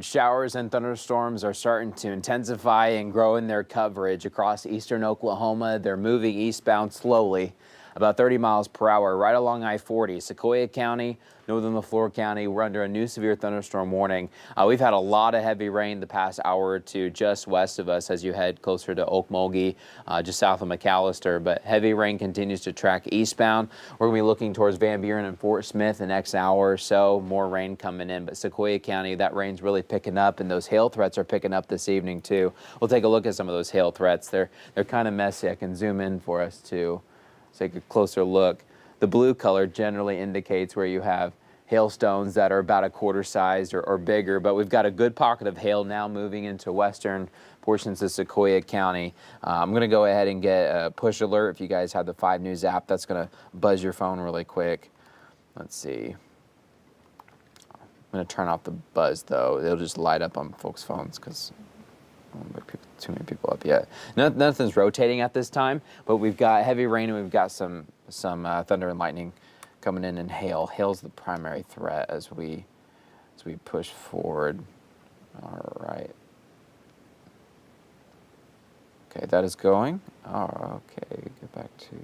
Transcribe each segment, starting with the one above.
Showers and thunderstorms are starting to intensify and grow in their coverage across eastern Oklahoma. They're moving eastbound slowly, about 30 miles per hour, right along I-40. Sequoyah County, northern LeFlore County, we're under a new severe thunderstorm warning. We've had a lot of heavy rain the past hour or two just west of us as you head closer to Okmulgee, just south of McAllister. But heavy rain continues to track eastbound. We're going to be looking towards Van Buren and Fort Smith the next hour or so. More rain coming in, but Sequoyah County, that rain's really picking up, and those hail threats are picking up this evening too. We'll take a look at some of those hail threats. They're kind of messy. I can zoom in for us to take a closer look. The blue color generally indicates where you have hailstones that are about a quarter sized or bigger, but we've got a good pocket of hail now moving into western portions of Sequoyah County. I'm going to go ahead and get a push alert. If you guys have the 5 News app, that's going to buzz your phone really quick. Let's see. I'm going to turn off the buzz, though. It'll just light up on folks' phones because I don't want too many people up yet. Nothing's rotating at this time, but we've got heavy rain and we've got some thunder and lightning coming in, and hail. Hail's the primary threat as we push forward. All right. Okay, that is going. Oh, okay, get back to...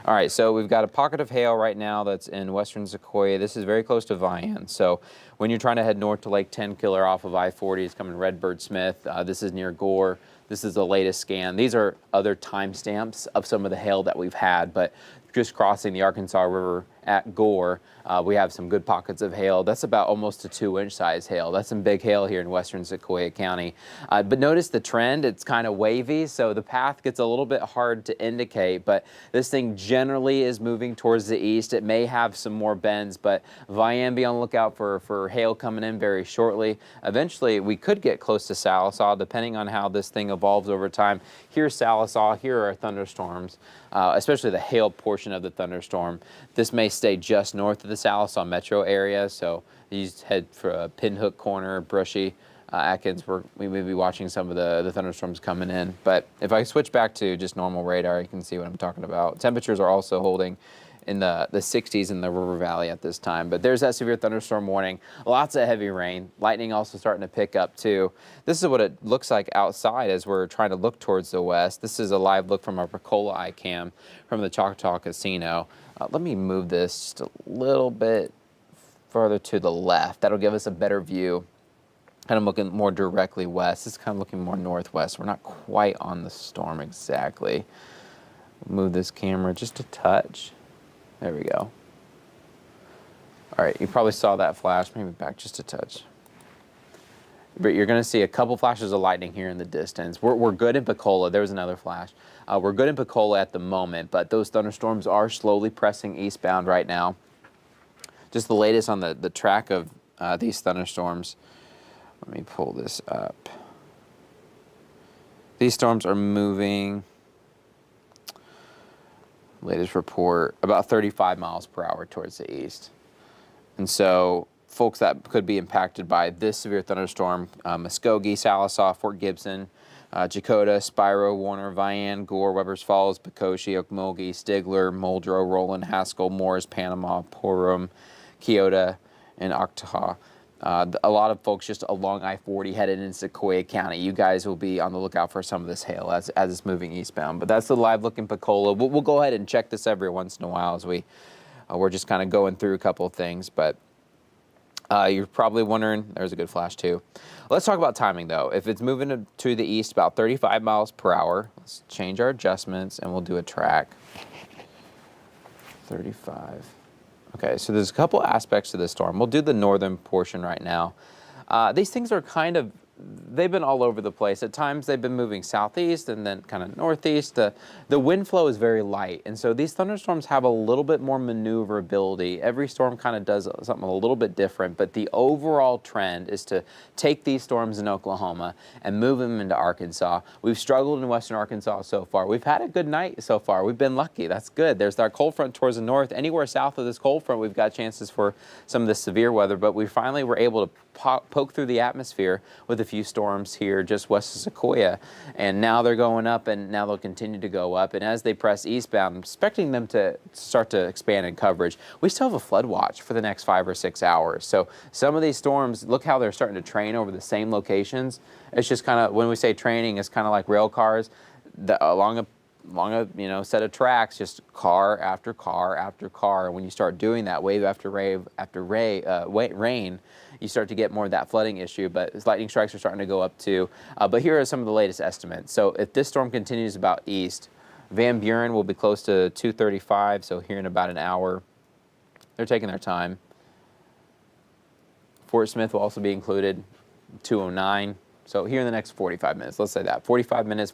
All right, so we've got a pocket of hail right now that's in western Sequoyah. This is very close to Vian. So when you're trying to head north to Lake Tenkiller off of I-40, it's coming Redbird Smith. This is near Gore. This is the latest scan. These are other timestamps of some of the hail that we've had, but just crossing the Arkansas River at Gore, we have some good pockets of hail. That's about almost a 2-inch size hail. That's some big hail here in western Sequoyah County. But notice the trend, it's kind of wavy, so the path gets a little bit hard to indicate, but this thing generally is moving towards the east. It may have some more bends, but Vian, be on the lookout for hail coming in very shortly. Eventually, we could get close to Sallisaw, depending on how this thing evolves over time. Here's Sallisaw, here are thunderstorms, especially the hail portion of the thunderstorm. This may stay just north of the Sallisaw metro area, so you head for Pinhook Corner, Brushy, Atkins, we may be watching some of the thunderstorms coming in. But if I switch back to just normal radar, you can see what I'm talking about. Temperatures are also holding in the 60s in the River Valley at this time. But there's that severe thunderstorm warning. Lots of heavy rain. Lightning also starting to pick up too. This is what it looks like outside as we're trying to look towards the west. This is a live look from our Percola iCam from the Choctaw Casino. Let me move this just a little bit further to the left. That'll give us a better view. Kind of looking more directly west. It's kind of looking more northwest. We're not quite on the storm exactly. Move this camera just a touch. There we go. All right, you probably saw that flash, maybe back just a touch. But you're going to see a couple flashes of lightning here in the distance. We're good in Percola. There was another flash. We're good in Percola at the moment, but those thunderstorms are slowly pressing eastbound right now. Just the latest on the track of these thunderstorms. Let me pull this up. These storms are moving, latest report, about 35 miles per hour towards the east. And so folks that could be impacted by this severe thunderstorm, Muskogee, Sallisaw, Fort Gibson, Chakotah, Spiro, Warner, Vian, Gore, Webbers Falls, Pecoshi, Okmulgee, Stigler, Muldrow, Roland, Haskell, Morris, Panama, Porum, Keota, and Octaha. A lot of folks just along I-40 headed into Sequoyah County. You guys will be on the lookout for some of this hail as it's moving eastbound. But that's the live look in Percola. We'll go ahead and check this every once in a while as we're just kind of going through a couple of things. But you're probably wondering, there's a good flash too. Let's talk about timing though. If it's moving to the east about 35 miles per hour, let's change our adjustments and we'll do a track. 35. Okay, so there's a couple aspects to this storm. We'll do the northern portion right now. These things are they've been all over the place. At times they've been moving southeast and then kind of northeast. The wind flow is very light, and so these thunderstorms have a little bit more maneuverability. Every storm kind of does something a little bit different, but the overall trend is to take these storms in Oklahoma and move them into Arkansas. We've struggled in western Arkansas so far. We've had a good night so far. We've been lucky. That's good. There's our cold front towards the north. Anywhere south of this cold front, we've got chances for some of the severe weather, but we finally were able to poke through the atmosphere with a few storms here just west of Sequoyah, and now they're going up, and now they'll continue to go up. And as they press eastbound, I'm expecting them to start to expand in coverage. We still have a flood watch for the next 5 or 6 hours. So some of these storms, look how they're starting to train over the same locations. It's just kind of, when we say training, it's kind of like rail cars along a set of tracks, just car after car after car. And when you start doing that, wave after wave after rain, you start to get more of that flooding issue. But lightning strikes are starting to go up too. But here are some of the latest estimates. So if this storm continues about east, Van Buren will be close to 235. So here in about an hour, they're taking their time. Fort Smith will also be included, 209. So here in the next 45 minutes, let's say that, 45 minutes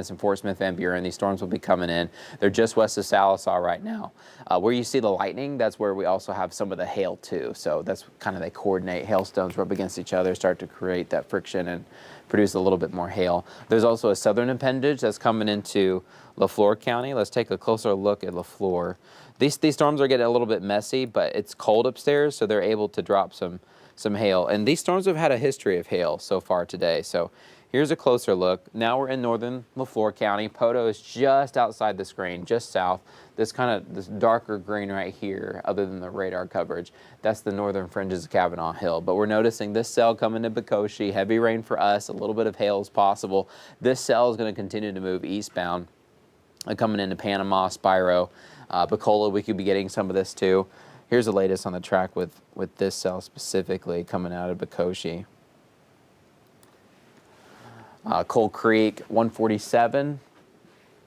in Fort Smith, Van Buren, these storms will be coming in. They're just west of Sallisaw right now. Where you see the lightning, that's where we also have some of the hail too. So that's kind of, they coordinate, hailstones rub against each other, start to create that friction and produce a little bit more hail. There's also a southern appendage that's coming into LeFlore County. Let's take a closer look at LeFlore. These storms are getting a little bit messy, but it's cold upstairs, so they're able to drop some hail. And these storms have had a history of hail so far today. So here's a closer look. Now we're in northern LeFlore County. Poto is just outside the screen, just south. This darker green right here, other than the radar coverage, that's the northern fringes of Kavanaugh Hill. But we're noticing this cell coming to Bekoshi, heavy rain for us, a little bit of hail is possible. This cell is going to continue to move eastbound, coming into Panama, Spiro. Bacola, we could be getting some of this too. Here's the latest on the track with this cell specifically coming out of Bekoshi. Coal Creek, 147.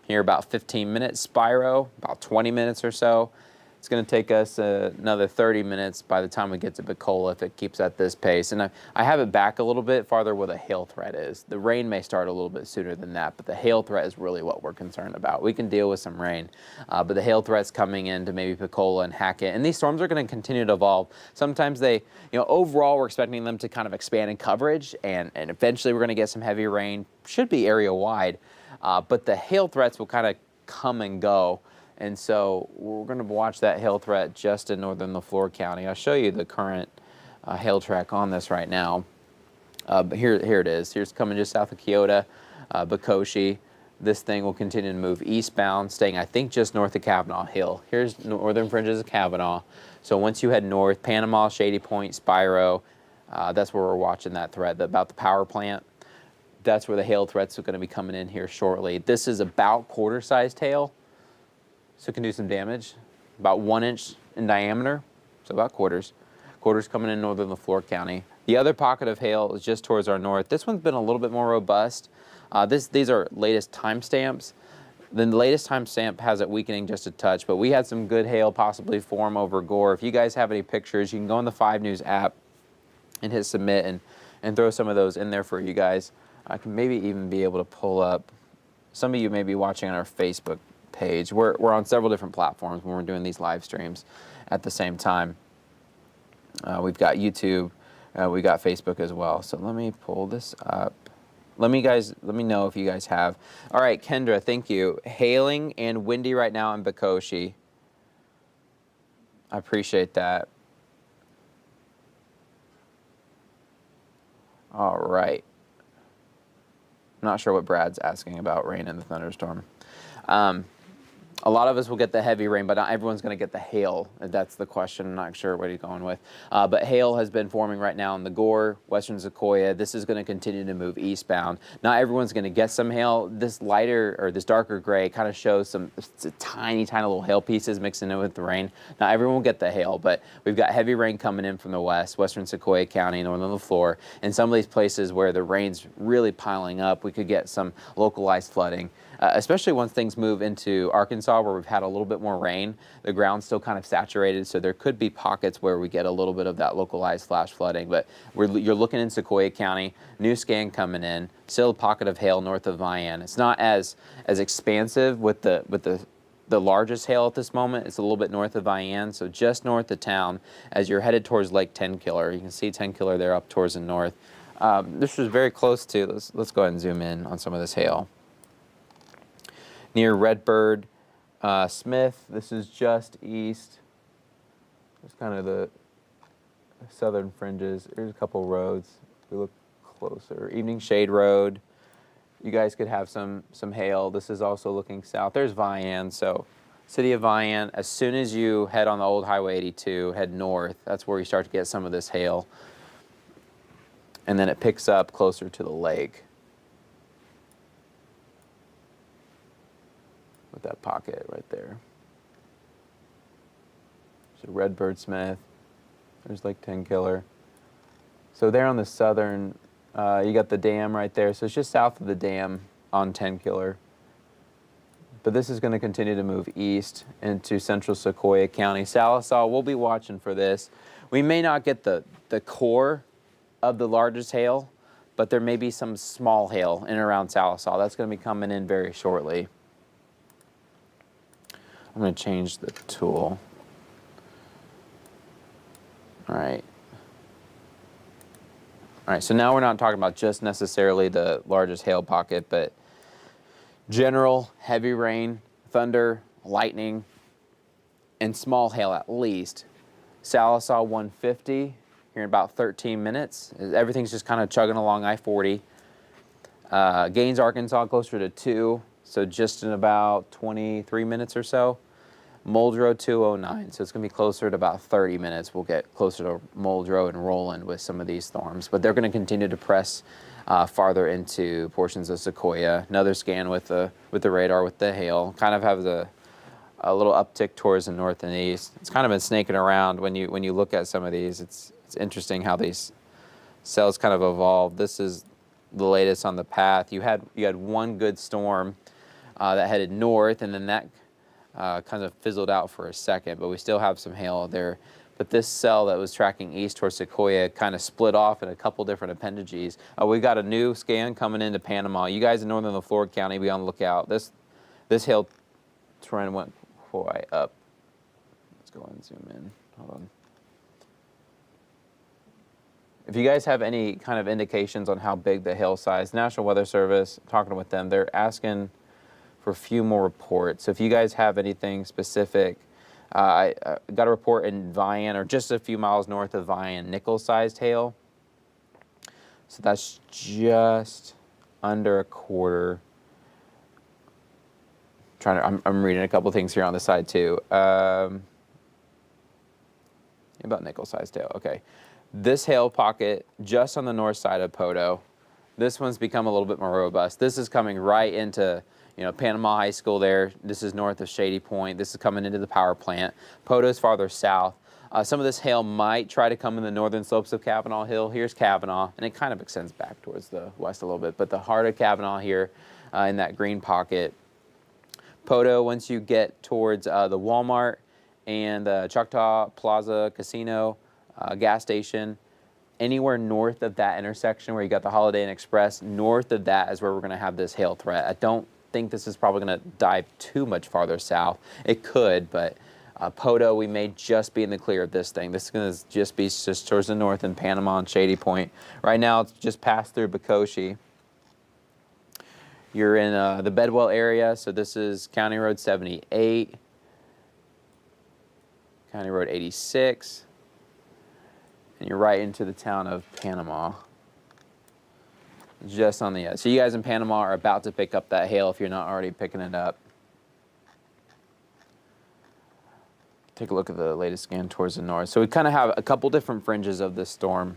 Here about 15 minutes. Spiro, about 20 minutes or so. It's going to take us another 30 minutes by the time we get to Bacola if it keeps at this pace. And I have it back a little bit farther where the hail threat is. The rain may start a little bit sooner than that, but the hail threat is really what we're concerned about. We can deal with some rain, but the hail threat's coming into maybe Bacola and Hackett. And these storms are going to continue to evolve. Sometimes they, overall we're expecting them to kind of expand in coverage, and eventually we're going to get some heavy rain. Should be area wide, but the hail threats will kind of come and go. And so we're going to watch that hail threat just in northern LeFlore County. I'll show you the current hail track on this right now. But here it is. Here's coming just south of Keota, Bekoshi. This thing will continue to move eastbound, staying, I think, just north of Kavanaugh Hill. Here's northern fringes of Kavanaugh. So once you head north, Panama, Shady Point, Spiro, that's where we're watching that threat, about the power plant. That's where the hail threats are going to be coming in here shortly. This is about quarter-sized hail. So it can do some damage, about 1 inch in diameter, so about quarters. Quarters coming in northern LeFlore County. The other pocket of hail is just towards our north. This one's been a little bit more robust. These are latest timestamps. The latest timestamp has it weakening just a touch, but we had some good hail possibly form over Gore. If you guys have any pictures, you can go on the 5 News app and hit submit and throw some of those in there for you guys. I can maybe even be able to pull up. Some of you may be watching on our Facebook page. We're on several different platforms when we're doing these live streams at the same time. We've got YouTube, we got Facebook as well. So let me pull this up. Let me know if you guys have. All right, Kendra, thank you. Hailing and windy right now in Bekoshi. I appreciate that. All right. I'm not sure what Brad's asking about rain in the thunderstorm. A lot of us will get the heavy rain, but not everyone's going to get the hail. That's the question. I'm not sure what he's going with. But hail has been forming right now in the Gore, western Sequoyah. This is going to continue to move eastbound. Not everyone's going to get some hail. This lighter or this darker gray kind of shows some tiny little hail pieces mixing in with the rain. Not everyone will get the hail, but we've got heavy rain coming in from the west, western Sequoyah County, northern LeFlore. And some of these places where the rain's really piling up, we could get some localized flooding. Especially once things move into Arkansas where we've had a little bit more rain. The ground's still kind of saturated, so there could be pockets where we get a little bit of that localized flash flooding. But you're looking in Sequoyah County, new scan coming in, still a pocket of hail north of Vian. It's not as expansive with the largest hail at this moment. It's a little bit north of Vian, so just north of town as you're headed towards Lake Tenkiller. You can see Tenkiller there up towards the north. This was very close to, let's go ahead and zoom in on some of this hail. Near Redbird, Smith, this is just east. It's kind of the southern fringes. Here's a couple roads. If we look closer. Evening Shade Road. You guys could have some hail. This is also looking south. There's Vian. So city of Vian, as soon as you head on the old Highway 82, head north, that's where you start to get some of this hail. And then it picks up closer to the lake with that pocket right there. So Redbird Smith, there's Lake 10 Killer. So there on the southern, you got the dam right there. So it's just south of the dam on 10 Killer. But this is going to continue to move east into central Sequoyah County. Sallisaw, we'll be watching for this. We may not get the core of the largest hail, but there may be some small hail in and around Sallisaw. That's going to be coming in very shortly. I'm going to change the tool. All right. All right, so now we're not talking about just necessarily the largest hail pocket, but general heavy rain, thunder, lightning, and small hail at least. Sallisaw 150 here in about 13 minutes. Everything's just kind of chugging along I-40. Gaines, Arkansas, closer to 2, so just in about 23 minutes or so. Muldrow 209, so it's going to be closer to about 30 minutes. We'll get closer to Muldrow and Roland with some of these storms, but they're going to continue to press farther into portions of Sequoyah. Another scan with the radar with the hail. Kind of has a little uptick towards the north and east. It's kind of been snaking around when you look at some of these. It's interesting how these cells kind of evolve. This is the latest on the path. You had one good storm that headed north, and then that kind of fizzled out for a second, but we still have some hail there. But this cell that was tracking east towards Sequoyah kind of split off in a couple different appendages. We got a new scan coming into Panama. You guys in northern LeFlore County, be on the lookout. This hail trend went quite up. Let's go and zoom in. Hold on. If you guys have any kind of indications on how big the hail size, National Weather Service, talking with them, they're asking for a few more reports. So if you guys have anything specific, I got a report in Vian, or just a few miles north of Vian, nickel-sized hail. So that's just under a quarter. I'm reading a couple things here on the side too. About nickel-sized hail. Okay, this hail pocket just on the north side of Poto. This one's become a little bit more robust. This is coming right into Panama High School there. This is north of Shady Point. This is coming into the power plant. Poto's farther south. Some of this hail might try to come in the northern slopes of Kavanaugh Hill. Here's Kavanaugh, and it kind of extends back towards the west a little bit, but the heart of Kavanaugh here in that green pocket. Poto, once you get towards the Walmart and the Choctaw Plaza Casino gas station, anywhere north of that intersection where you got the Holiday Inn Express, north of that is where we're going to have this hail threat. I don't think this is probably going to dive too much farther south. It could, but Poto, we may just be in the clear of this thing. This is going to just be just towards the north in Panama and Shady Point. Right now, it's just passed through Bacoshi. You're in the Bedwell area, so this is County Road 78, County Road 86, and you're right into the town of Panama. Just on the edge. So you guys in Panama are about to pick up that hail if you're not already picking it up. Take a look at the latest scan towards the north. So we kind of have a couple different fringes of this storm.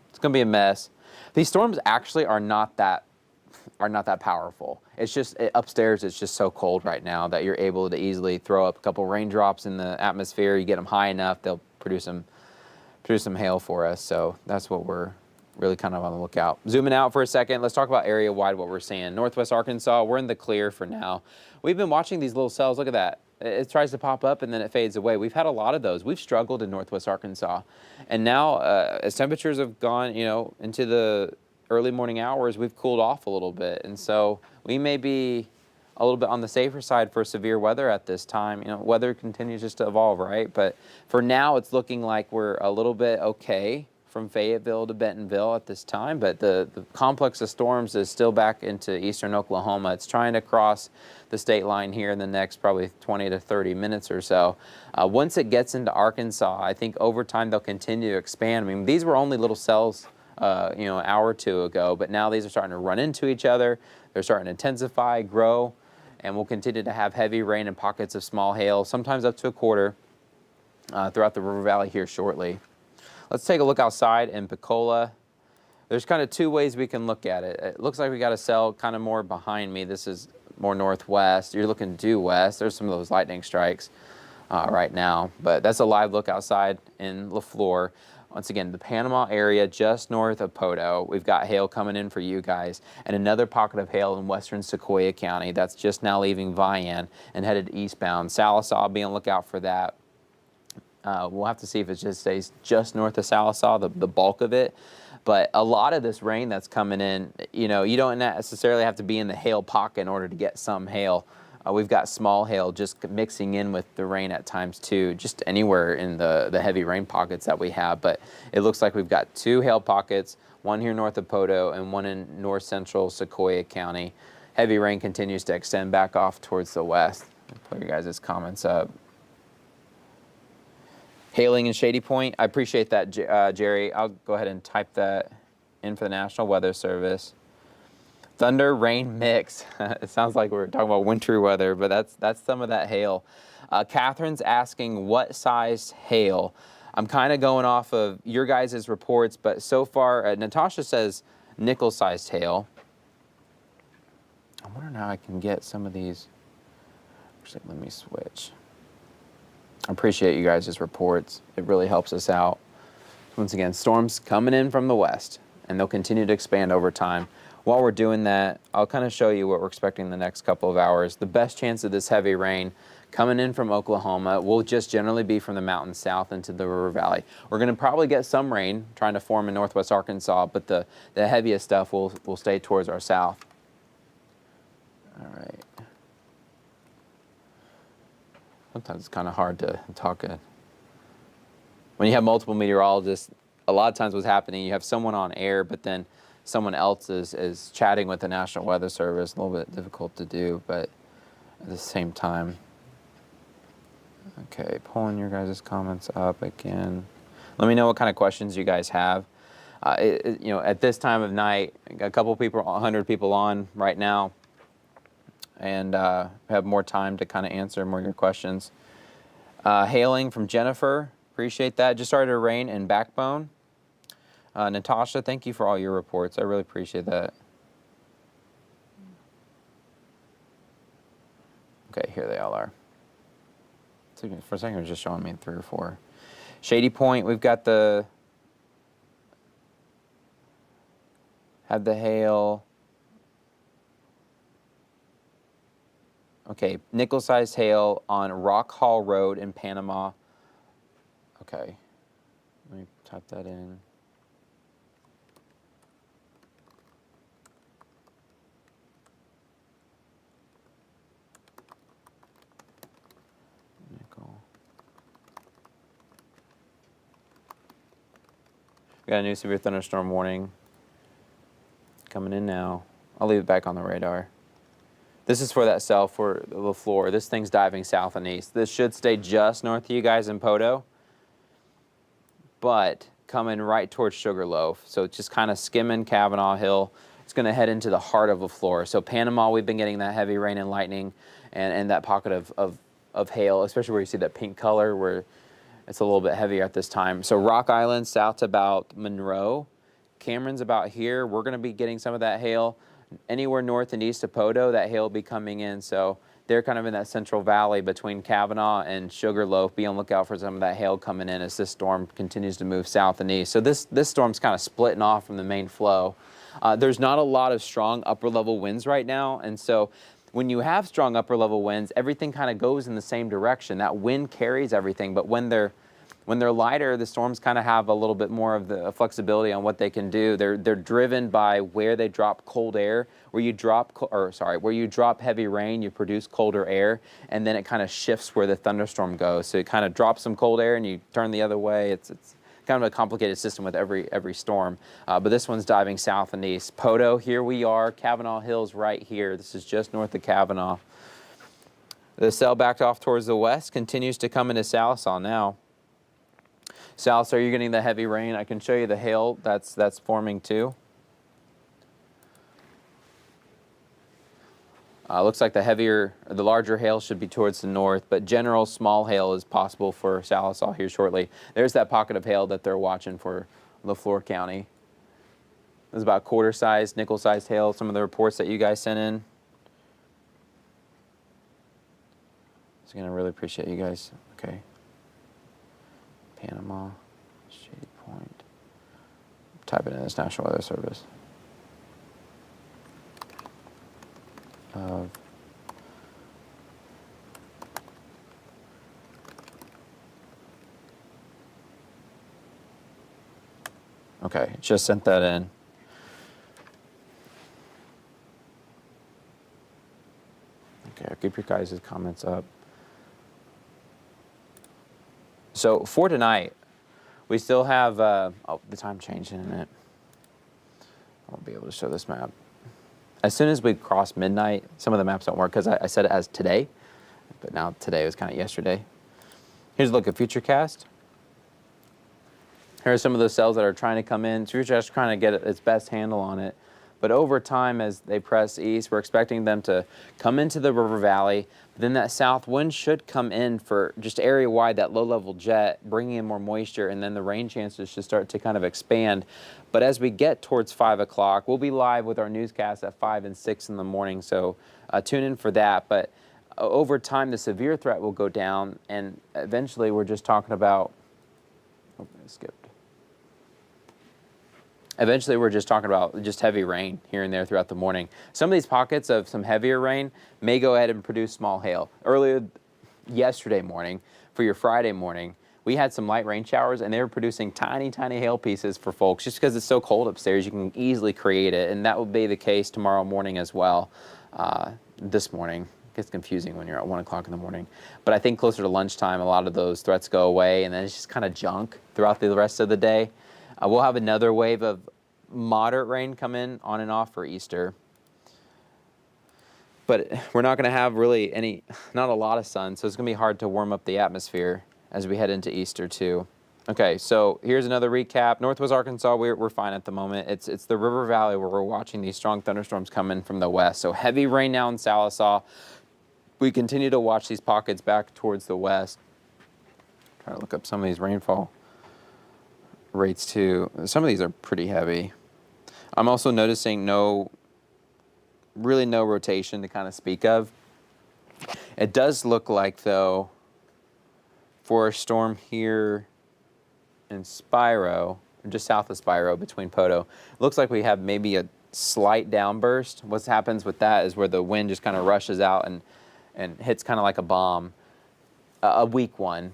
It's going to be a mess. These storms actually are not that powerful. It's just upstairs. It's just so cold right now that you're able to easily throw up a couple raindrops in the atmosphere. You get them high enough, they'll produce some hail for us. So that's what we're really kind of on the lookout. Zooming out for a second, let's talk about area-wide what we're seeing. Northwest Arkansas, we're in the clear for now. We've been watching these little cells. Look at that. It tries to pop up and then it fades away. We've had a lot of those. We've struggled in Northwest Arkansas. And now, as temperatures have gone, into the early morning hours, we've cooled off a little bit. And so we may be a little bit on the safer side for severe weather at this time. Weather continues just to evolve, right? But for now, it's looking like we're a little bit okay from Fayetteville to Bentonville at this time, but the complex of storms is still back into eastern Oklahoma. It's trying to cross the state line here in the next probably 20 to 30 minutes or so. Once it gets into Arkansas, I think over time they'll continue to expand. I mean, these were only little cells, an hour or two ago, but now these are starting to run into each other. They're starting to intensify, grow, and we'll continue to have heavy rain and pockets of small hail, sometimes up to a quarter, throughout the river valley here shortly. Let's take a look outside in Pensacola. There's kind of two ways we can look at it. It looks like we got a cell kind of more behind me. This is more northwest. You're looking due west. There's some of those lightning strikes right now, but that's a live look outside in LeFlore. Once again, the Panama area just north of Poto. We've got hail coming in for you guys, and another pocket of hail in western Sequoyah County. That's just now leaving Vian and headed eastbound. Salisaw, be on the lookout for that. We'll have to see if it just stays just north of Salisaw, the bulk of it. But a lot of this rain that's coming in, you don't necessarily have to be in the hail pocket in order to get some hail. We've got small hail just mixing in with the rain at times too, just anywhere in the heavy rain pockets that we have. But it looks like we've got two hail pockets, one here north of Poto and one in north central Sequoyah County. Heavy rain continues to extend back off towards the west. I'll put your guys' comments up. Hailing in Shady Point. I appreciate that, Jerry. I'll go ahead and type that in for the National Weather Service. Thunder, rain mix. It sounds like we're talking about wintry weather, but that's some of that hail. Catherine's asking what size hail. I'm kind of going off of your guys' reports, but so far, Natasha says nickel-sized hail. I'm wondering how I can get some of these. Actually, let me switch. I appreciate you guys' reports. It really helps us out. Once again, storms coming in from the west, and they'll continue to expand over time. While we're doing that, I'll kind of show you what we're expecting in the next couple of hours. The best chance of this heavy rain coming in from Oklahoma will just generally be from the mountains south into the river valley. We're going to probably get some rain trying to form in northwest Arkansas, but the heaviest stuff will stay towards our south. All right. Sometimes it's kind of hard to talk. When you have multiple meteorologists, a lot of times what's happening, you have someone on air, but then someone else is chatting with the National Weather Service. A little bit difficult to do, but at the same time. Okay, pulling your guys' comments up again. Let me know what kind of questions you guys have. At this time of night, a couple people, 100 people on right now, and have more time to kind of answer more of your questions. Hailing from Jennifer, appreciate that. Just started to rain in Backbone. Natasha, thank you for all your reports. I really appreciate that. Okay, here they all are. For a second, it was just showing me 3 or 4. Shady Point, we've got have the hail. Okay, nickel-sized hail on Rock Hall Road in Panama. Okay, let me type that in. Nickel. We got a new severe thunderstorm warning coming in now. I'll leave it back on the radar. This is for that cell for LeFlore. This thing's diving south and east. This should stay just north of you guys in Poto, but coming right towards Sugarloaf. So it's just kind of skimming Kavanaugh Hill. It's going to head into the heart of LeFlore. So Panama, we've been getting that heavy rain and lightning and that pocket of hail, especially where you see that pink color where it's a little bit heavier at this time. So Rock Island south to about Monroe. Cameron's about here. We're going to be getting some of that hail. Anywhere north and east of Poto, that hail will be coming in. So they're kind of in that central valley between Kavanaugh and Sugarloaf. Be on the lookout for some of that hail coming in as this storm continues to move south and east. So this storm's kind of splitting off from the main flow. There's not a lot of strong upper level winds right now. And so when you have strong upper level winds, everything kind of goes in the same direction. That wind carries everything. But when they're lighter, the storms kind of have a little bit more of the flexibility on what they can do. They're driven by where they drop cold air. Where you drop heavy rain, you produce colder air, and then it kind of shifts where the thunderstorm goes. So it kind of drops some cold air, and you turn the other way. It's kind of a complicated system with every storm. But this one's diving south and east. Poto, here we are. Kavanaugh Hills right here. This is just north of Kavanaugh. The cell backed off towards the west, continues to come into Sallisaw now. Sallisaw, you're getting the heavy rain. I can show you the hail that's forming too. Looks like the larger hail should be towards the north, but general small hail is possible for Sallisaw here shortly. There's that pocket of hail that they're watching for LeFlore County. There's about quarter-sized, nickel-sized hail, some of the reports that you guys sent in. So again, I really appreciate you guys. Okay. Panama, Shady Point. Type it in this National Weather Service. Okay, just sent that in. Okay, I'll keep your guys' comments up. So for tonight, we still have, oh, the time changed in a minute. I won't be able to show this map. As soon as we cross midnight, some of the maps don't work because I said it as today, but now today was kind of yesterday. Here's a look at Futurecast. Here are some of those cells that are trying to come in. Futurecast trying to get its best handle on it. But over time, as they press east, we're expecting them to come into the river valley. But then that south wind should come in for just area-wide, that low-level jet, bringing in more moisture, and then the rain chances should start to kind of expand. But as we get towards 5 o'clock, we'll be live with our newscast at 5 and 6 in the morning, so tune in for that. But over time, the severe threat will go down, and eventually we're just talking about... Oh, I skipped. Eventually, we're just talking about just heavy rain here and there throughout the morning. Some of these pockets of some heavier rain may go ahead and produce small hail. Earlier yesterday morning, for your Friday morning, we had some light rain showers, and they were producing tiny, tiny hail pieces for folks. Just because it's so cold upstairs, you can easily create it, and that will be the case tomorrow morning as well. This morning, it gets confusing when you're at 1 o'clock in the morning. But I think closer to lunchtime, a lot of those threats go away, and then it's just kind of junk throughout the rest of the day. We'll have another wave of moderate rain come in on and off for Easter. But we're not going to have really not a lot of sun, so it's going to be hard to warm up the atmosphere as we head into Easter too. Okay, so here's another recap. Northwest Arkansas, we're fine at the moment. It's the river valley where we're watching these strong thunderstorms come in from the west. So heavy rain now in Sallisaw. We continue to watch these pockets back towards the west. Try to look up some of these rainfall rates too. Some of these are pretty heavy. I'm also noticing really no rotation to kind of speak of. It does look like, though, for a storm here in Spiro, just south of Spiro between Poto, it looks like we have maybe a slight downburst. What happens with that is where the wind just kind of rushes out and hits kind of like a bomb, a weak one.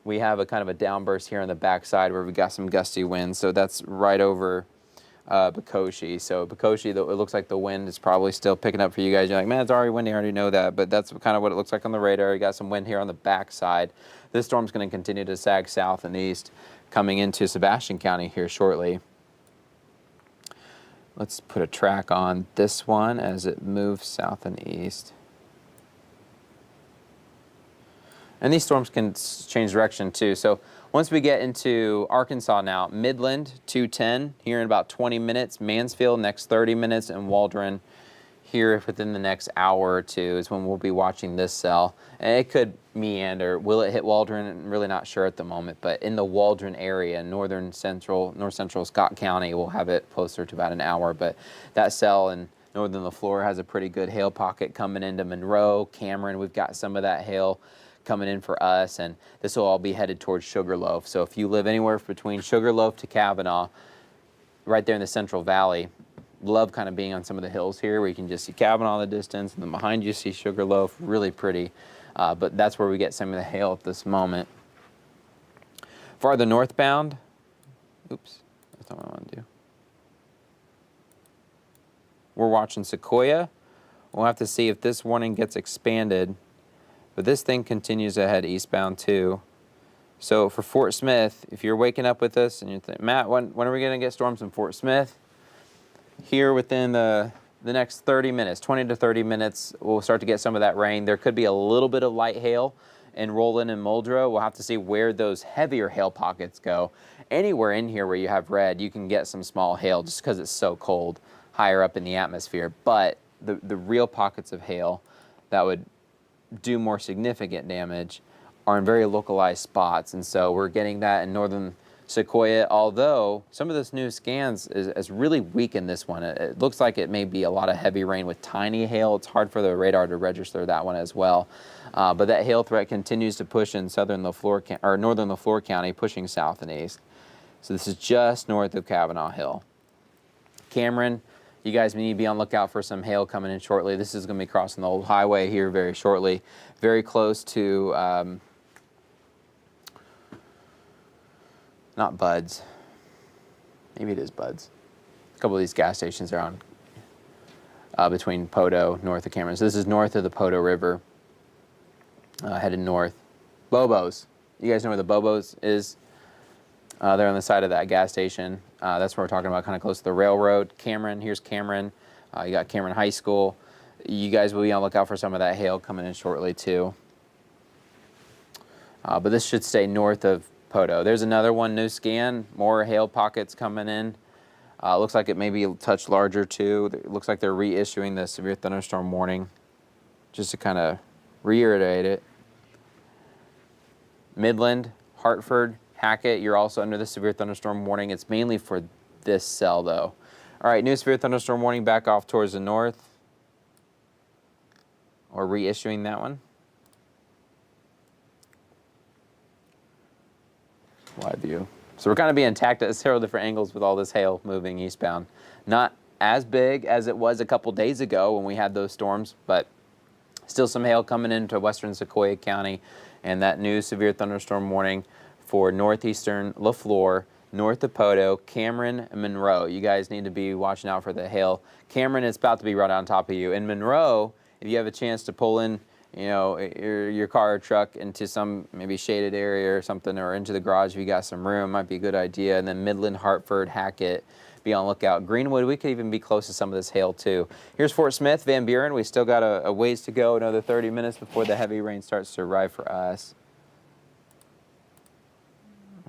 We have a kind of a downburst here on the backside where we got some gusty winds, so that's right over Bacoshi. So Bacoshi, it looks like the wind is probably still picking up for you guys. You're like, man, it's already windy, I already know that, but that's kind of what it looks like on the radar. You got some wind here on the backside. This storm's going to continue to sag south and east, coming into Sebastian County here shortly. Let's put a track on this one as it moves south and east. And these storms can change direction too. So once we get into Arkansas now, Midland 210 here in about 20 minutes, Mansfield next 30 minutes, and Waldron here within the next hour or two is when we'll be watching this cell. And it could meander. Will it hit Waldron? I'm really not sure at the moment, but in the Waldron area, north central Scott County, we'll have it closer to about an hour. But that cell in northern LeFlore has a pretty good hail pocket coming into Monroe, Cameron. We've got some of that hail coming in for us, and this will all be headed towards Sugarloaf. So if you live anywhere between Sugarloaf to Kavanaugh, right there in the Central Valley, love kind of being on some of the hills here where you can just see Kavanaugh in the distance, and then behind you see Sugarloaf, really pretty. But that's where we get some of the hail at this moment. Farther northbound, oops, that's not what I want to do. We're watching Sequoyah. We'll have to see if this warning gets expanded. But this thing continues ahead eastbound too. So for Fort Smith, if you're waking up with us and you think, Matt, when are we going to get storms in Fort Smith? Here within the next 30 minutes, 20 to 30 minutes, we'll start to get some of that rain. There could be a little bit of light hail in Roland and Muldrow. We'll have to see where those heavier hail pockets go. Anywhere in here where you have red, you can get some small hail just because it's so cold higher up in the atmosphere. But the real pockets of hail that would do more significant damage are in very localized spots, and so we're getting that in northern Sequoyah, although some of this new scans is really weak in this one. It looks like it may be a lot of heavy rain with tiny hail. It's hard for the radar to register that one as well. But that hail threat continues to push in southern LeFlore, or northern LeFlore County, pushing south and east. So this is just north of Kavanaugh Hill. Cameron, you guys need to be on lookout for some hail coming in shortly. This is going to be crossing the old highway here very shortly, very close to not Buds. Maybe it is Buds. A couple of these gas stations are on between Podo, north of Cameron. So this is north of the Podo River, headed north. Bobo's. You guys know where the Bobo's is? They're on the side of that gas station. That's where we're talking about, kind of close to the railroad. Cameron, here's Cameron. You got Cameron High School. You guys will be on the lookout for some of that hail coming in shortly too. But this should stay north of Podo. There's another one, new scan, more hail pockets coming in. Looks like it may be a touch larger too. It looks like they're reissuing the severe thunderstorm warning just to kind of reiterate it. Midland, Hartford, Hackett, you're also under the severe thunderstorm warning. It's mainly for this cell though. All right, new severe thunderstorm warning back off towards the north, or reissuing that one. Live view. So we're kind of being attacked at several different angles with all this hail moving eastbound. Not as big as it was a couple days ago when we had those storms, but still some hail coming into western Sequoyah County, and that new severe thunderstorm warning for northeastern LeFlore, north of Podo, Cameron, and Monroe. You guys need to be watching out for the hail. Cameron is about to be right on top of you. In Monroe, if you have a chance to pull in, you know, your car or truck into some maybe shaded area or something, or into the garage if you got some room, might be a good idea. And then Midland, Hartford, Hackett, be on lookout. Greenwood, we could even be close to some of this hail too. Here's Fort Smith, Van Buren. We still got a ways to go, another 30 minutes before the heavy rain starts to arrive for us.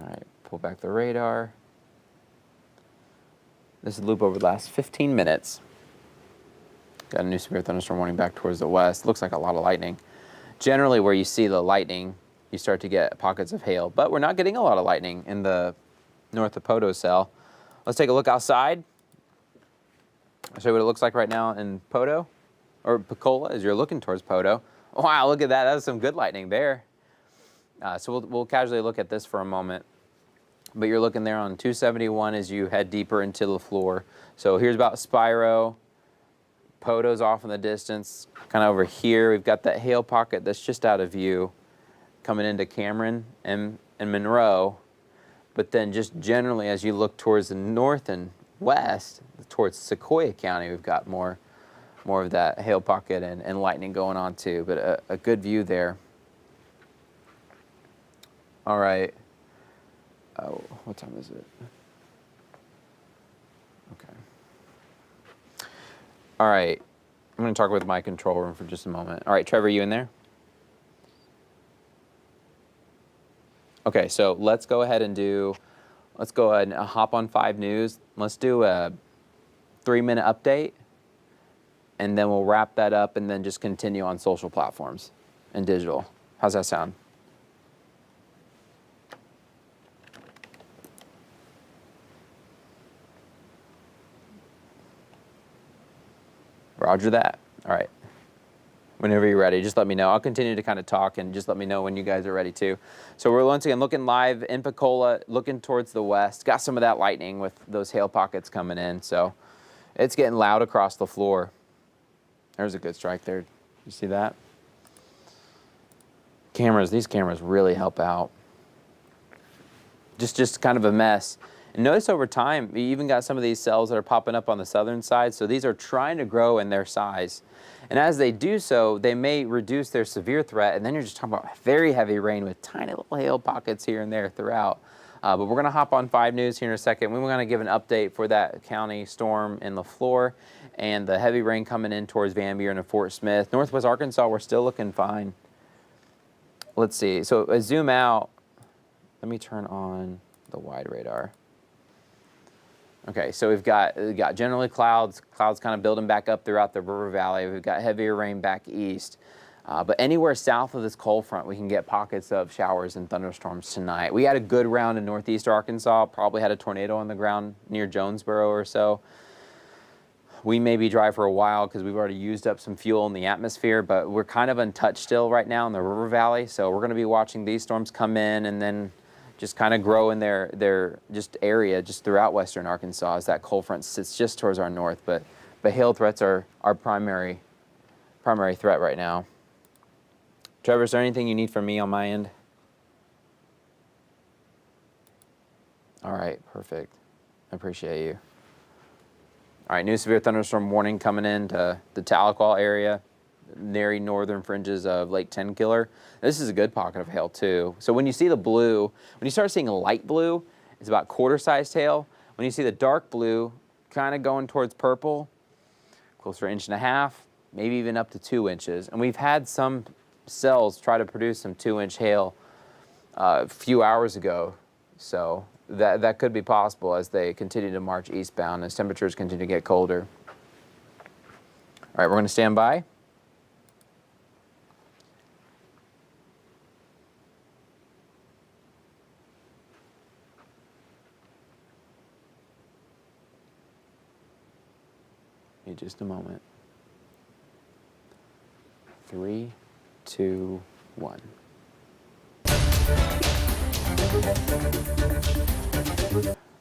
All right, pull back the radar. This is loop over the last 15 minutes. Got a new severe thunderstorm warning back towards the west. Looks like a lot of lightning. Generally, where you see the lightning, you start to get pockets of hail. But we're not getting a lot of lightning in the north of Podo cell. Let's take a look outside. I'll show you what it looks like right now in Podo, or Pensacola, as you're looking towards Podo. Wow, look at that. That's some good lightning there. So we'll casually look at this for a moment. But you're looking there on 271 as you head deeper into LeFlore. So here's about Spiro. Podo's off in the distance. Kind of over here, we've got that hail pocket that's just out of view coming into Cameron and Monroe. But then just generally, as you look towards the north and west, towards Sequoyah County, we've got more of that hail pocket and lightning going on too. But a good view there. All right. Oh, what time is it? Okay. All right. I'm going to talk with my control room for just a moment. All right, Trevor, you in there? Okay, so let's go ahead and hop on 5 News. Let's do a 3-minute update, and then we'll wrap that up and then just continue on social platforms and digital. How's that sound? Roger that. All right. Whenever you're ready, just let me know. I'll continue to kind of talk, and just let me know when you guys are ready too. So we're once again looking live in Pensacola, looking towards the west. Got some of that lightning with those hail pockets coming in. So it's getting loud across the floor. There's a good strike there. You see that? These cameras really help out. Just kind of a mess. And notice over time, you even got some of these cells that are popping up on the southern side. So these are trying to grow in their size. And as they do so, they may reduce their severe threat. And then you're just talking about very heavy rain with tiny little hail pockets here and there throughout. But we're going to hop on 5 News here in a second. We're going to give an update for that county storm in LeFlore and the heavy rain coming in towards Van Buren and Fort Smith. Northwest Arkansas, we're still looking fine. Let's see. So I zoom out. Let me turn on the wide radar. Okay, so we've got generally clouds kind of building back up throughout the river valley. We've got heavier rain back east. But anywhere south of this cold front, we can get pockets of showers and thunderstorms tonight. We had a good round in northeast Arkansas, probably had a tornado on the ground near Jonesboro or so. We may be dry for a while because we've already used up some fuel in the atmosphere, but we're kind of untouched still right now in the river valley. So we're going to be watching these storms come in and then just kind of grow in their just area just throughout western Arkansas as that cold front sits just towards our north. But hail threats are our primary threat right now. Trevor, is there anything you need from me on my end? All right, perfect. I appreciate you. All right, new severe thunderstorm warning coming into the Tahlequah area, very northern fringes of Lake Tenkiller. This is a good pocket of hail too. So when you see the blue, when you start seeing a light blue, it's about quarter-sized hail. When you see the dark blue, kind of going towards purple, closer to 1.5 inches, maybe even up to 2 inches. And we've had some cells try to produce some 2-inch hail a few hours ago. So that could be possible as they continue to march eastbound as temperatures continue to get colder. All right, we're going to stand by. In just a moment. 3, 2, 1.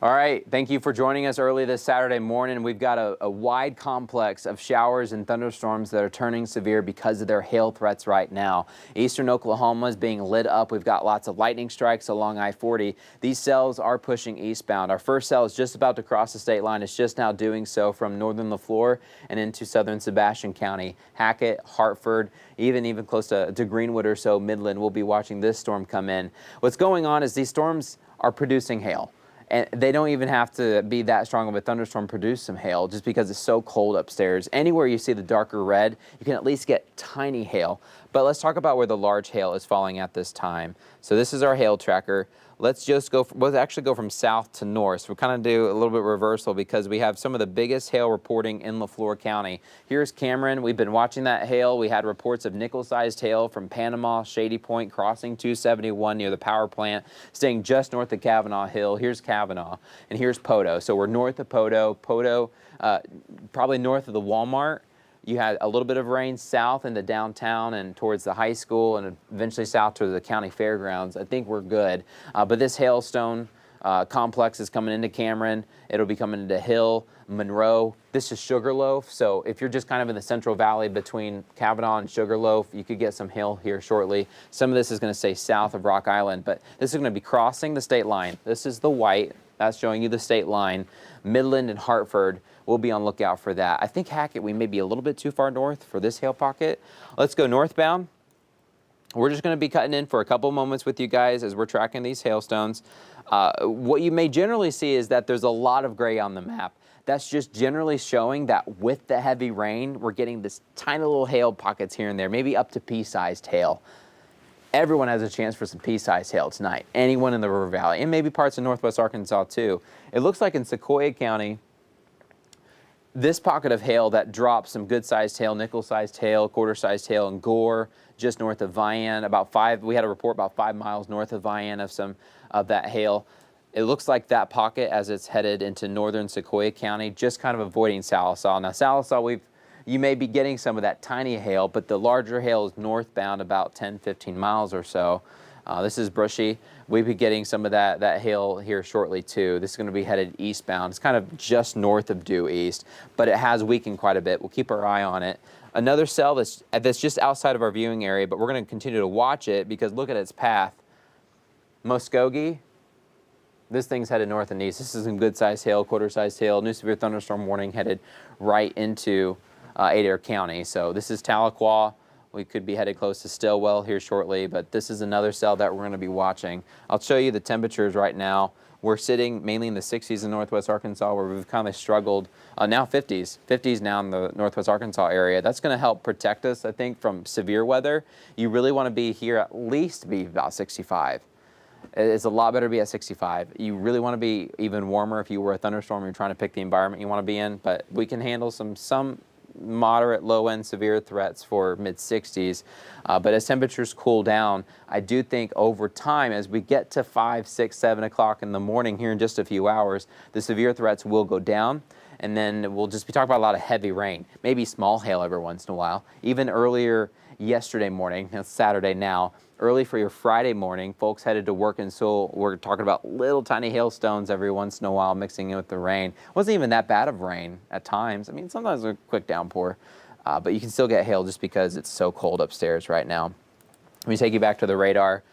All right, thank you for joining us early this Saturday morning. We've got a wide complex of showers and thunderstorms that are turning severe because of their hail threats right now. Eastern Oklahoma is being lit up. We've got lots of lightning strikes along I-40. These cells are pushing eastbound. Our first cell is just about to cross the state line. It's just now doing so from northern LeFlore and into southern Sebastian County. Hackett, Hartford, even close to Greenwood or so, Midland. We'll be watching this storm come in. What's going on is these storms are producing hail. And they don't even have to be that strong of a thunderstorm to produce some hail just because it's so cold upstairs. Anywhere you see the darker red, you can at least get tiny hail. But let's talk about where the large hail is falling at this time. So this is our Hailtracker. Let's just we'll actually go from south to north. So we'll kind of do a little bit reversal because we have some of the biggest hail reporting in LeFlore County. Here's Cameron. We've been watching that hail. We had reports of nickel-sized hail from Panama, Shady Point, crossing 271 near the power plant, staying just north of Kavanaugh Hill. Here's Kavanaugh, and here's Poteau. So we're north of Poteau. Poteau, probably north of the Walmart. You had a little bit of rain south into downtown and towards the high school and eventually south to the county fairgrounds. I think we're good. But this hailstone complex is coming into Cameron. It'll be coming into Hill, Monroe. This is Sugarloaf. So if you're just kind of in the Central Valley between Kavanaugh and Sugarloaf, you could get some hail here shortly. Some of this is going to stay south of Rock Island, but this is going to be crossing the state line. This is the white. That's showing you the state line. Midland and Hartford, we'll be on lookout for that. I think Hackett, we may be a little bit too far north for this hail pocket. Let's go northbound. We're just going to be cutting in for a couple moments with you guys as we're tracking these hailstones. What you may generally see is that there's a lot of gray on the map. That's just generally showing that with the heavy rain, we're getting this tiny little hail pockets here and there, maybe up to pea-sized hail. Everyone has a chance for some pea-sized hail tonight. Anyone in the river valley, and maybe parts of northwest Arkansas too. It looks like in Sequoyah County, this pocket of hail that dropped some good-sized hail, nickel-sized hail, quarter-sized hail in Gore, just north of Vian, we had a report about 5 miles north of Vian of some of that hail. It looks like that pocket as it's headed into northern Sequoyah County, just kind of avoiding Sallisaw. Now Sallisaw, you may be getting some of that tiny hail, but the larger hail is northbound about 10-15 miles or so. This is Brushy. We'll be getting some of that hail here shortly too. This is going to be headed eastbound. It's kind of just north of due east, but it has weakened quite a bit. We'll keep our eye on it. Another cell that's just outside of our viewing area, but we're going to continue to watch it because look at its path. Muskogee, This thing's headed north and east. This is some good-sized hail, quarter-sized hail. New severe thunderstorm warning headed right into Adair County. So this is Tahlequah. We could be headed close to Stillwell here shortly, but this is another cell that we're going to be watching. I'll show you the temperatures right now. We're sitting mainly in the 60s in northwest Arkansas, where we've kind of struggled. Now 50s now in the northwest Arkansas area. That's going to help protect us, I think, from severe weather. You really want to be here at least be about 65. It's a lot better to be at 65. You really want to be even warmer if you were a thunderstorm. You're trying to pick the environment you want to be in, but we can handle some moderate, low-end, severe threats for mid-60s. But as temperatures cool down, I do think over time, as we get to 5, 6, 7 o'clock in the morning here in just a few hours, the severe threats will go down. And then we'll just be talking about a lot of heavy rain, maybe small hail every once in a while. Even earlier yesterday morning, it's Saturday now, early for your Friday morning, folks headed to work, and so we're talking about little tiny hailstones every once in a while mixing in with the rain. It wasn't even that bad of rain at times. I mean, sometimes a quick downpour, but you can still get hail just because it's so cold upstairs right now. Let me take you back to the radar.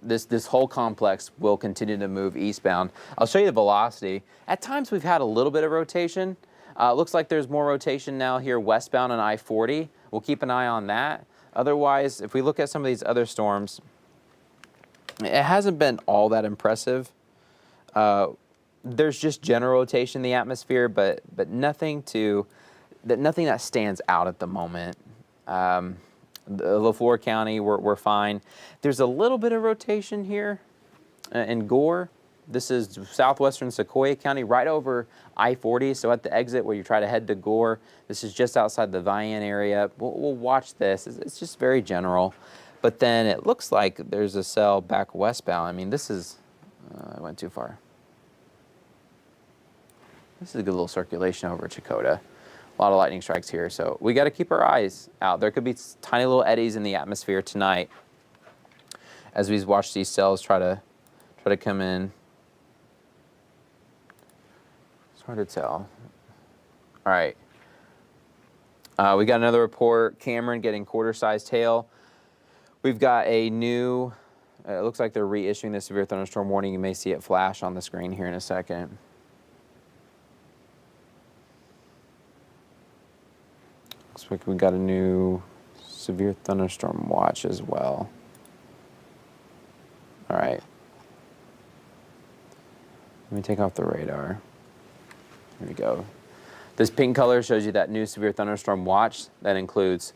This whole complex will continue to move eastbound. I'll show you the velocity. At times we've had a little bit of rotation. Looks like there's more rotation now here westbound on I-40. We'll keep an eye on that. Otherwise, if we look at some of these other storms, it hasn't been all that impressive. There's just general rotation in the atmosphere, but nothing that stands out at the moment. The LeFlore County, we're fine. There's a little bit of rotation here in Gore. This is southwestern Sequoyah County, right over I-40, so at the exit where you try to head to Gore. This is just outside the Vian area. We'll watch this. It's just very general. But then it looks like there's a cell back westbound. I mean, this is, I went too far. This is a good little circulation over Chakotah. A lot of lightning strikes here, so we got to keep our eyes out. There could be tiny little eddies in the atmosphere tonight as we watch these cells try to come in. It's hard to tell. All right. We got another report. Cameron getting quarter-sized hail. We've got a new, it looks like they're reissuing the severe thunderstorm warning. You may see it flash on the screen here in a second. Looks like we got a new severe thunderstorm watch as well. All right. Let me take off the radar. Here we go. This pink color shows you that new severe thunderstorm watch. That includes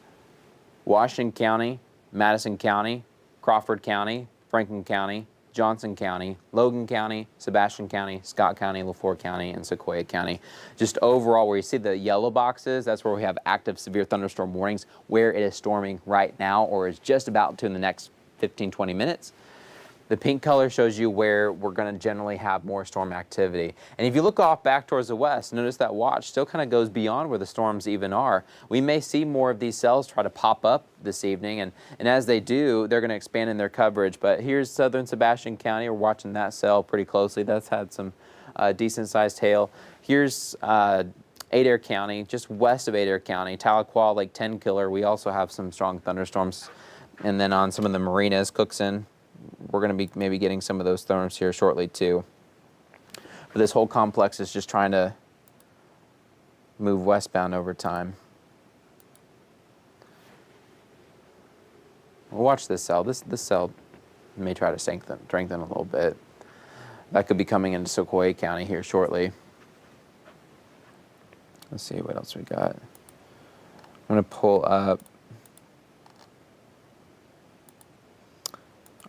Washington County, Madison County, Crawford County, Franklin County, Johnson County, Logan County, Sebastian County, Scott County, LeFlore County, and Sequoyah County. Just overall, where you see the yellow boxes, that's where we have active severe thunderstorm warnings, where it is storming right now or is just about to in the next 15, 20 minutes. The pink color shows you where we're going to generally have more storm activity. And if you look off back towards the west, notice that watch still kind of goes beyond where the storms even are. We may see more of these cells try to pop up this evening, and as they do, they're going to expand in their coverage. But here's southern Sebastian County. We're watching that cell pretty closely. That's had some decent-sized hail. Here's Adair County, just west of Adair County, Tahlequah, Lake 10 Killer. We also have some strong thunderstorms. And then on some of the marinas, Cookson, we're going to be maybe getting some of those storms here shortly too. But this whole complex is just trying to move westbound over time. We'll watch this cell. This cell may try to strengthen a little bit. That could be coming into Sequoyah County here shortly. Let's see what else we got. I'm going to pull up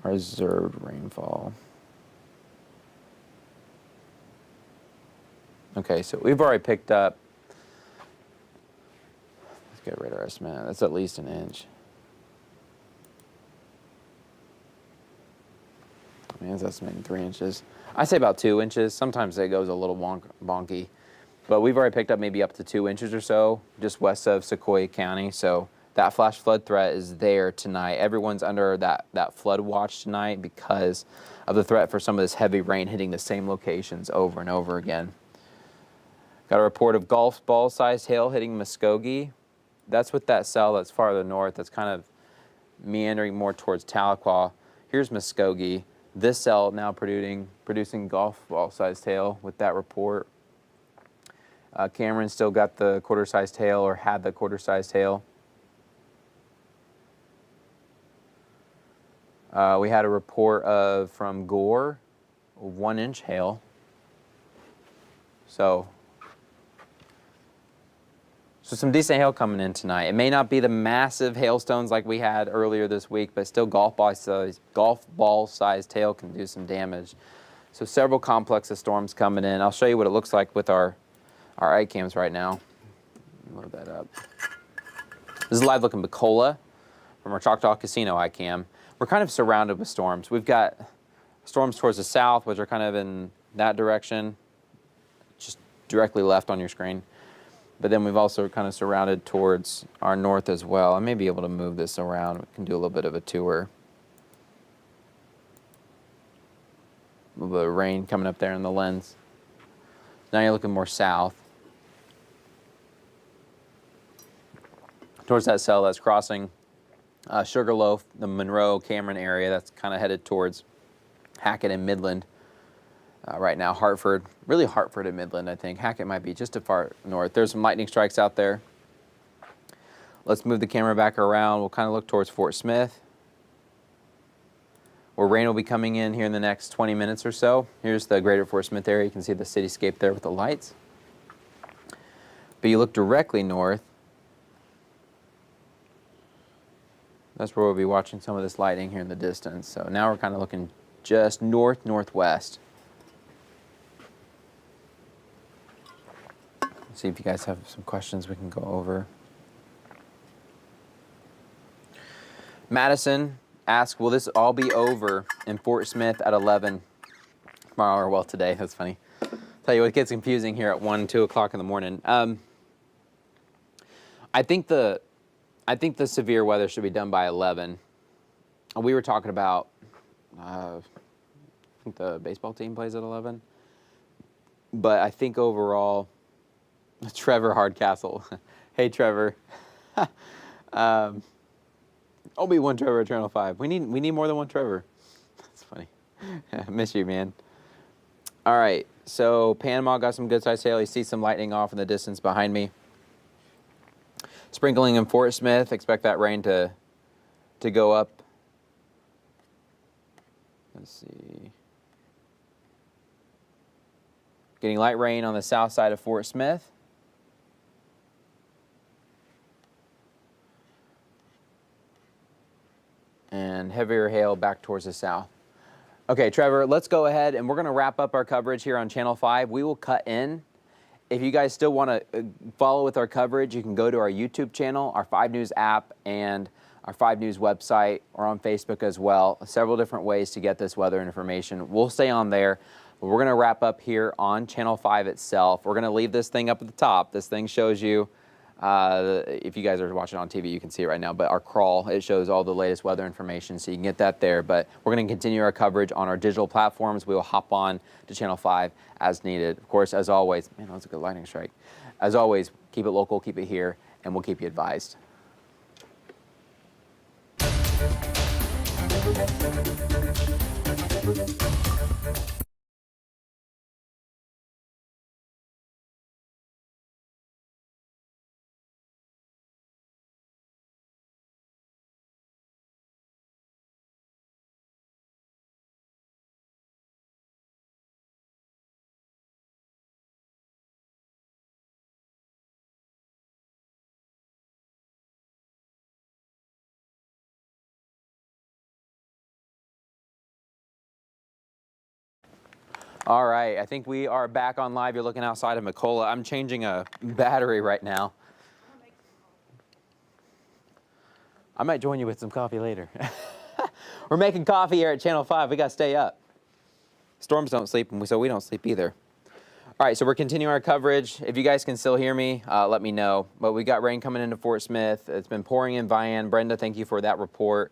our observed rainfall. Okay, so we've already picked up, let's get radar estimate, that's at least an inch. I mean, it's estimating 3 inches. I say about 2 inches. Sometimes it goes a little bonky, but we've already picked up maybe up to 2 inches or so just west of Sequoyah County. So that flash flood threat is there tonight. Everyone's under that flood watch tonight because of the threat for some of this heavy rain hitting the same locations over and over again. Got a report of golf ball-sized hail hitting Muskogee. That's with that cell that's farther north. That's kind of meandering more towards Tahlequah. Here's Muskogee. This cell now producing golf ball sized hail with that report. Cameron still got the quarter sized hail, or had the quarter sized hail. We had a report from Gore, 1 inch hail. So some decent hail coming in tonight. It may not be the massive hailstones like we had earlier this week, but still golf ball sized hail can do some damage. So several complex of storms coming in. I'll show you what it looks like with our iCams right now. Load that up. This is live looking Bacola from our Choctaw Casino iCam. We're kind of surrounded with storms. We've got storms towards the south, which are kind of in that direction, just directly left on your screen. But then we've also kind of surrounded towards our north as well. I may be able to move this around. We can do a little bit of a tour. A little bit of rain coming up there in the lens. Now you're looking more south. Towards that cell that's crossing Sugarloaf, the Monroe, Cameron area. That's kind of headed towards Hackett and Midland. Right now, Hartford, really Hartford and Midland, I think. Hackett might be just too far north. There's some lightning strikes out there. Let's move the camera back around. We'll kind of look towards Fort Smith, where rain will be coming in here in the next 20 minutes or so. Here's the greater Fort Smith area. You can see the cityscape there with the lights. But you look directly north. That's where we'll be watching some of this lightning here in the distance. So now we're kind of looking just northwest. See if you guys have some questions we can go over. Madison asks, will this all be over in Fort Smith at 11 tomorrow, or well today? That's funny. Tell you what gets confusing here at 1, 2 o'clock in the morning. I think the severe weather should be done by 11. We were talking about, I think the baseball team plays at 11. But I think overall, Trevor Hardcastle. Hey, Trevor. Only one Trevor at Channel 5. We need more than one Trevor. That's funny. I miss you, man. All right, so Panama got some good-sized hail. You see some lightning off in the distance behind me. Sprinkling in Fort Smith. Expect that rain to go up. Let's see. Getting light rain on the south side of Fort Smith. And heavier hail back towards the south. Okay, Trevor, let's go ahead and we're going to wrap up our coverage here on Channel 5. We will cut in. If you guys still want to follow with our coverage, you can go to our YouTube channel, our 5 News app, and our 5 News website, or on Facebook as well. Several different ways to get this weather information. We'll stay on there. But we're going to wrap up here on Channel 5 itself. We're going to leave this thing up at the top. This thing shows you, if you guys are watching on TV, you can see it right now, but our crawl, it shows all the latest weather information, so you can get that there. But we're going to continue our coverage on our digital platforms. We will hop on to Channel 5 as needed. Of course, as always, man, that was a good lightning strike. As always, keep it local, keep it here, and we'll keep you advised. All right, I think we are back on live. You're looking outside of McCullough. I'm changing a battery right now. I might join you with some coffee later. We're making coffee here at Channel 5. We got to stay up. Storms don't sleep, and so we don't sleep either. All right, so we're continuing our coverage. If you guys can still hear me, let me know. But we got rain coming into Fort Smith. It's been pouring in Vian. Brenda, thank you for that report.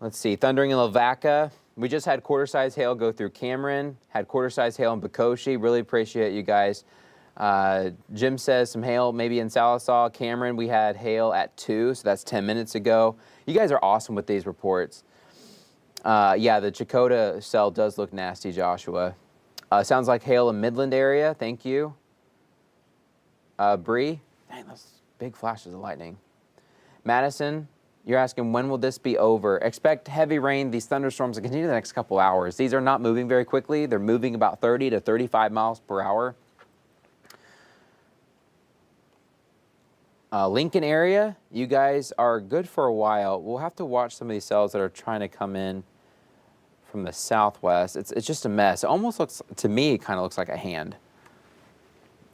Let's see, thundering in Lavaca. We just had quarter-size hail go through Cameron, had quarter-size hail in Bacoshi. Really appreciate you guys. Jim says some hail maybe in Salisaw. Cameron, we had hail at 2, so that's 10 minutes ago. You guys are awesome with these reports. Yeah, the Chakotah cell does look nasty, Joshua. Sounds like hail in Midland area. Thank you. Bree. Dang, those big flashes of lightning. Madison, you're asking, when will this be over? Expect heavy rain. These thunderstorms to continue the next couple hours. These are not moving very quickly. They're moving about 30 to 35 miles per hour. Lincoln area, you guys are good for a while. We'll have to watch some of these cells that are trying to come in from the southwest. It's just a mess. It almost looks, to me, it kind of looks like a hand.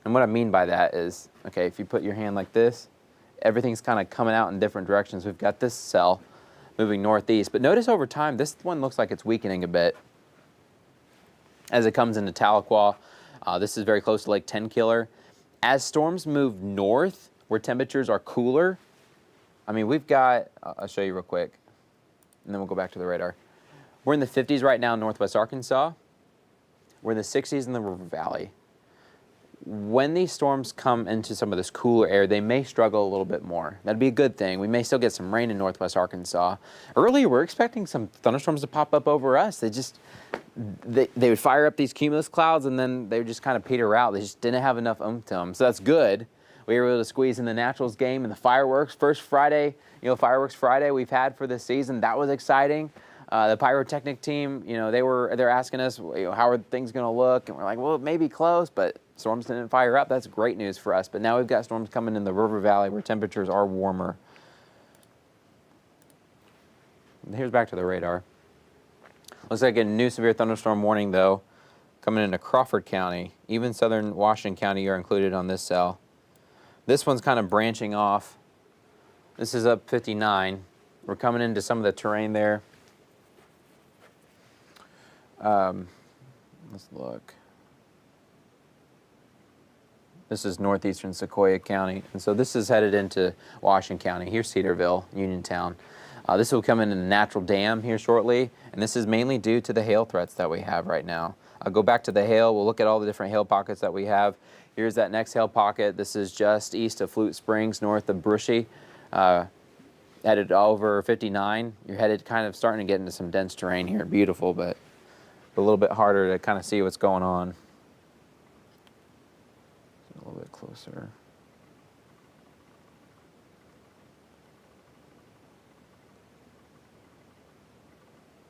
And what I mean by that is, okay, if you put your hand like this, everything's kind of coming out in different directions. We've got this cell moving northeast, but notice over time, this one looks like it's weakening a bit as it comes into Tahlequah. This is very close to Lake Tenkiller. As storms move north, where temperatures are cooler, I mean, we've got, I'll show you real quick, and then we'll go back to the radar. We're in the 50s right now in northwest Arkansas. We're in the 60s in the River Valley. When these storms come into some of this cooler air, they may struggle a little bit more. That'd be a good thing. We may still get some rain in northwest Arkansas. Earlier, we're expecting some thunderstorms to pop up over us. They would fire up these cumulus clouds, and then they would just kind of peter out. They just didn't have enough oomph to them. So that's good. We were able to squeeze in the Naturals game and the fireworks. First Friday, Fireworks Friday we've had for this season. That was exciting. The pyrotechnic team, they're asking us, how are things going to look? And we're like, well, it may be close, but storms didn't fire up. That's great news for us. But now we've got storms coming in the River Valley where temperatures are warmer. Here's back to the radar. Looks like a new severe thunderstorm warning, though, coming into Crawford County. Even southern Washington County are included on this cell. This one's kind of branching off. This is up 59. We're coming into some of the terrain there. Let's look. This is northeastern Sequoyah County. And so this is headed into Washington County. Here's Cedarville, Uniontown. This will come in a natural dam here shortly. And this is mainly due to the hail threats that we have right now. I'll go back to the hail. We'll look at all the different hail pockets that we have. Here's that next hail pocket. This is just east of Flute Springs, north of Brushy. Headed over 59. You're headed kind of starting to get into some dense terrain here. Beautiful, but a little bit harder to kind of see what's going on. A little bit closer.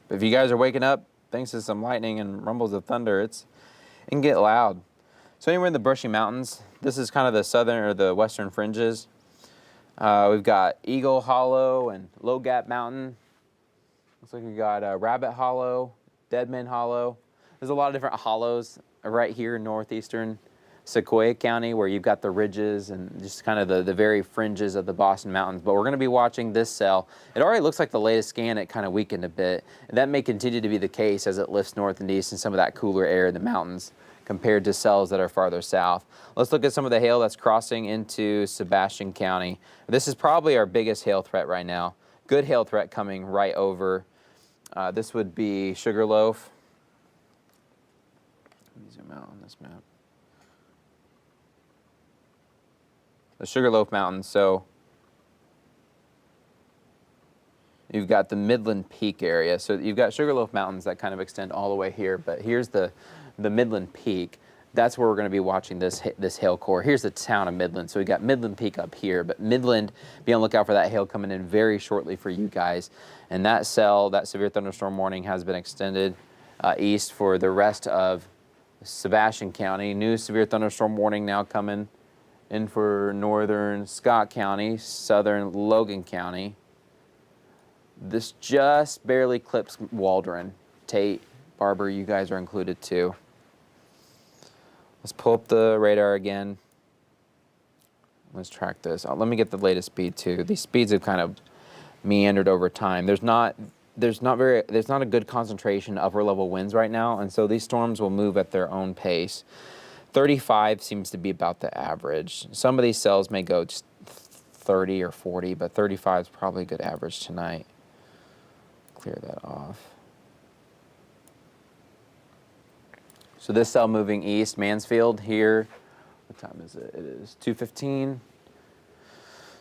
But if you guys are waking up thanks to some lightning and rumbles of thunder, it can get loud. So anywhere in the Brushy Mountains, this is kind of the southern or the western fringes. We've got Eagle Hollow and Low Gap Mountain. Looks like we got Rabbit Hollow, Deadman Hollow. There's a lot of different hollows right here in northeastern Sequoyah County where you've got the ridges and just kind of the very fringes of the Boston Mountains. But we're going to be watching this cell. It already looks like the latest scan, it kind of weakened a bit. And that may continue to be the case as it lifts north and east in some of that cooler air in the mountains compared to cells that are farther south. Let's look at some of the hail that's crossing into Sebastian County. This is probably our biggest hail threat right now. Good hail threat coming right over. This would be Sugarloaf. Let me zoom out on this map. The Sugarloaf Mountains. So you've got the Midland Peak area. So you've got Sugarloaf Mountains that kind of extend all the way here, but here's the Midland Peak. That's where we're going to be watching this hail core. Here's the town of Midland. So we got Midland Peak up here, but Midland, be on the lookout for that hail coming in very shortly for you guys. And that cell, that severe thunderstorm warning has been extended east for the rest of Sebastian County. New severe thunderstorm warning now coming in for northern Scott County, southern Logan County. This just barely clips Waldron. Tate, Barber, you guys are included too. Let's pull up the radar again. Let's track this. Let me get the latest speed too. These speeds have kind of meandered over time. There's not a good concentration of upper level winds right now, and so these storms will move at their own pace. 35 seems to be about the average. Some of these cells may go just 30 or 40, but 35 is probably a good average tonight. Clear that off. So this cell moving east, Mansfield here. What time is it? It is 2:15.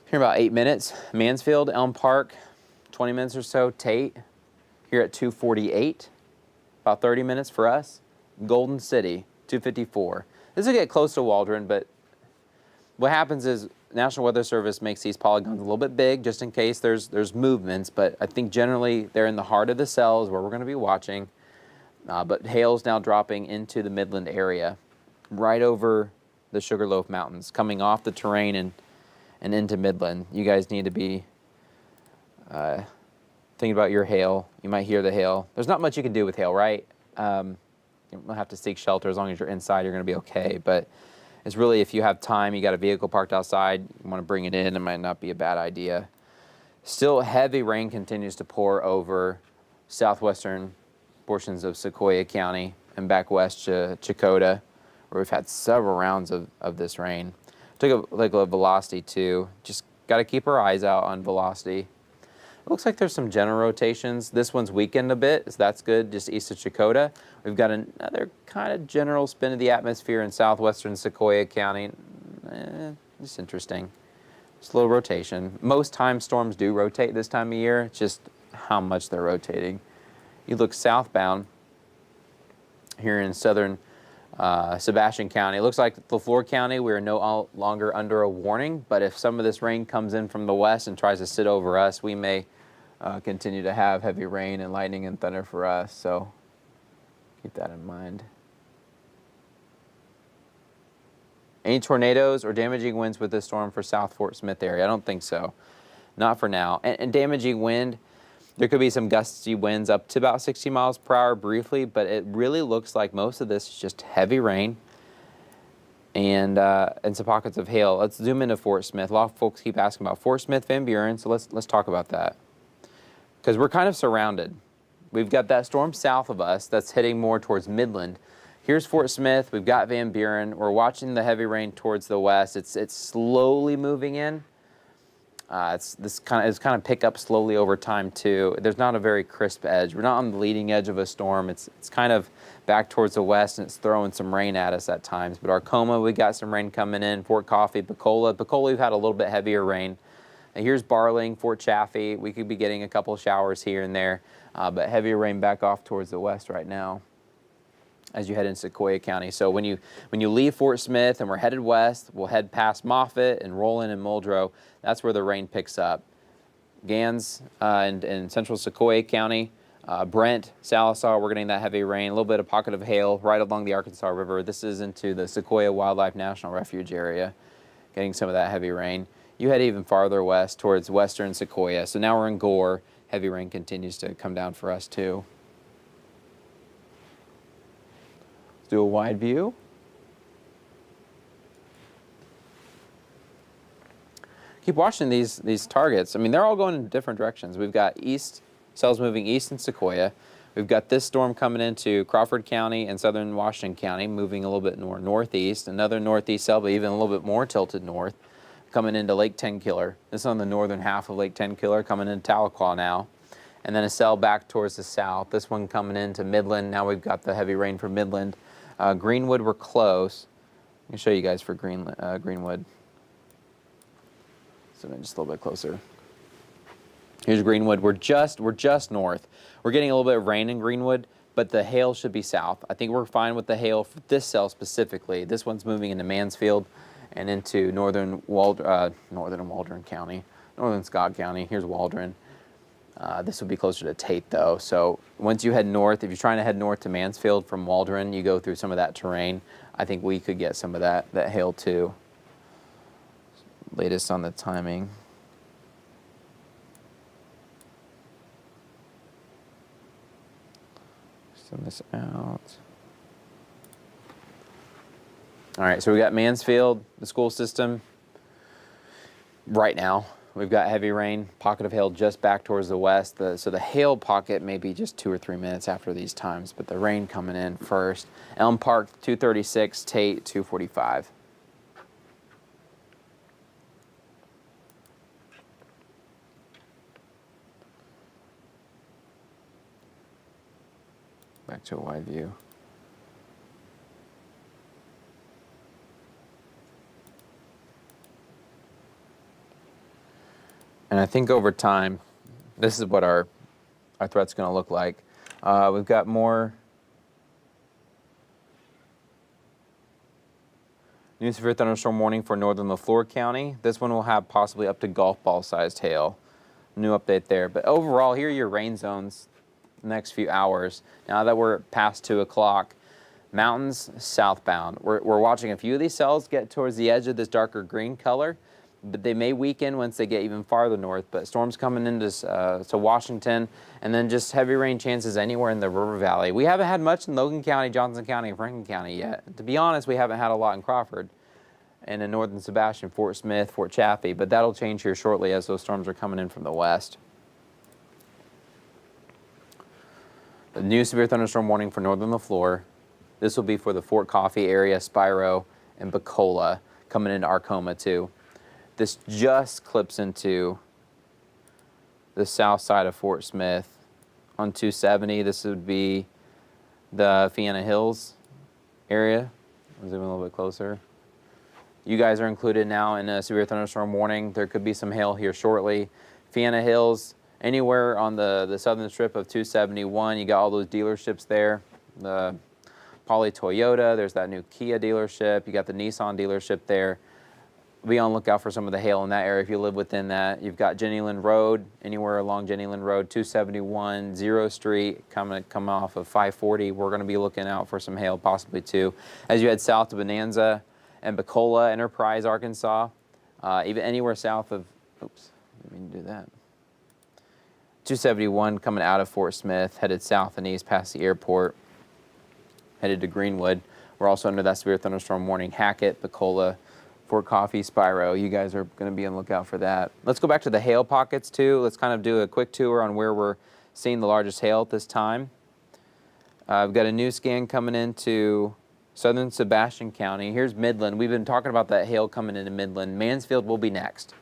Here about 8 minutes. Mansfield, Elm Park, 20 minutes or so. Tate, here at 2:48, about 30 minutes for us. Golden City, 2:54. This will get close to Waldron, but what happens is National Weather Service makes these polygons a little bit big just in case there's movements, but I think generally they're in the heart of the cells where we're going to be watching. But hail's now dropping into the Midland area, right over the Sugarloaf Mountains, coming off the terrain and into Midland. You guys need to be thinking about your hail. You might hear the hail. There's not much you can do with hail, right? You'll have to seek shelter. As long as you're inside, you're going to be okay. But it's really, if you have time, you got a vehicle parked outside, you want to bring it in, it might not be a bad idea. Still, heavy rain continues to pour over southwestern portions of Sequoyah County and back west to Chakotah, where we've had several rounds of this rain. Took a look at velocity too. Just got to keep our eyes out on velocity. It looks like there's some general rotations. This one's weakened a bit, so that's good, just east of Chakotah. We've got another kind of general spin of the atmosphere in southwestern Sequoyah County. Just interesting. Just a little rotation. Most times storms do rotate this time of year, it's just how much they're rotating. You look southbound here in southern Sebastian County. It looks like LeFlore County, we're no longer under a warning, but if some of this rain comes in from the west and tries to sit over us, we may continue to have heavy rain and lightning and thunder for us, so keep that in mind. Any tornadoes or damaging winds with this storm for South Fort Smith area? I don't think so. Not for now. And damaging wind, there could be some gusty winds up to about 60 miles per hour briefly, but it really looks like most of this is just heavy rain and some pockets of hail. Let's zoom into Fort Smith. A lot of folks keep asking about Fort Smith, Van Buren, so let's talk about that. Because we're kind of surrounded. We've got that storm south of us that's heading more towards Midland. Here's Fort Smith, we've got Van Buren. We're watching the heavy rain towards the west. It's slowly moving in. It's kind of pick up slowly over time too. There's not a very crisp edge. We're not on the leading edge of a storm. It's kind of back towards the west, and it's throwing some rain at us at times. But Arcoma, we got some rain coming in. Fort Coffee, Picola, we've had a little bit heavier rain. And here's Barling, Fort Chaffee. We could be getting a couple showers here and there, but heavier rain back off towards the west right now as you head into Sequoyah County. So when you leave Fort Smith and we're headed west, we'll head past Moffett and Roland and Muldrow. That's where the rain picks up. Gans and central Sequoyah County, Brent, Sallisaw, we're getting that heavy rain, a little bit of pocket of hail right along the Arkansas River. This is into the Sequoyah Wildlife National Refuge area, getting some of that heavy rain. You head even farther west towards western Sequoyah. So now we're in Gore. Heavy rain continues to come down for us too. Let's do a wide view. Keep watching these targets. I mean, they're all going in different directions. We've got east, cells moving east in Sequoyah. We've got this storm coming into Crawford County and southern Washington County, moving a little bit northeast. Another northeast cell, but even a little bit more tilted north, coming into Lake Tenkiller. This is on the northern half of Lake Tenkiller, coming into Tahlequah now. And then a cell back towards the south. This one coming into Midland. Now we've got the heavy rain for Midland. Greenwood, we're close. I can show you guys for Greenwood. So then just a little bit closer. Here's Greenwood. We're just north. We're getting a little bit of rain in Greenwood, but the hail should be south. I think we're fine with the hail for this cell specifically. This one's moving into Mansfield and into northern Waldron County, northern Scott County. Here's Waldron. This would be closer to Tate though. So once you head north, if you're trying to head north to Mansfield from Waldron, you go through some of that terrain. I think we could get some of that hail too. Latest on the timing. Send this out. All right, so we got Mansfield, the school system. Right now, we've got heavy rain, pocket of hail just back towards the west. So the hail pocket may be just 2 or 3 minutes after these times, but the rain coming in first. Elm Park, 236, Tate, 245. Back to a wide view. And I think over time, this is what our our threat's going to look like. We've got more new severe thunderstorm warning for northern LeFlore County. This one will have possibly up to golf ball sized hail. New update there. But overall, here are your rain zones the next few hours. Now that we're past 2 o'clock, mountains southbound. We're watching a few of these cells get towards the edge of this darker green color, but they may weaken once they get even farther north. But storms coming into to Washington, and then just heavy rain chances anywhere in the river valley. We haven't had much in Logan County, Johnson County, and Franklin County yet. To be honest, we haven't had a lot in Crawford and in northern Sebastian, Fort Smith, Fort Chaffee, but that'll change here shortly as those storms are coming in from the west. The new severe thunderstorm warning for northern LeFlore. This will be for the Fort Coffee area, Spiro, and Bacola, coming into Arcoma too. This just clips into the south side of Fort Smith on 270. This would be the Fiena Hills area. I'll zoom in a little bit closer. You guys are included now in a severe thunderstorm warning. There could be some hail here shortly. Fiena Hills, anywhere on the southern strip of 271, you got all those dealerships there. The Poly Toyota, there's that new Kia dealership. You got the Nissan dealership there. Be on lookout for some of the hail in that area if you live within that. You've got Jenny Lynn Road, anywhere along Jenny Lynn Road, 271, 0 Street, coming off of 540. We're going to be looking out for some hail possibly too. As you head south to Bonanza and Bacola, Enterprise, Arkansas, even anywhere south of, oops, didn't mean to do that. 271 coming out of Fort Smith, headed south and east past the airport, headed to Greenwood. We're also under that severe thunderstorm warning. Hackett, Bacola, Fort Coffee, Spiro. You guys are going to be on the lookout for that. Let's go back to the hail pockets too. Let's kind of do a quick tour on where we're seeing the largest hail at this time. I've got a new scan coming into southern Sebastian County. Here's Midland. We've been talking about that hail coming into Midland. Mansfield will be next.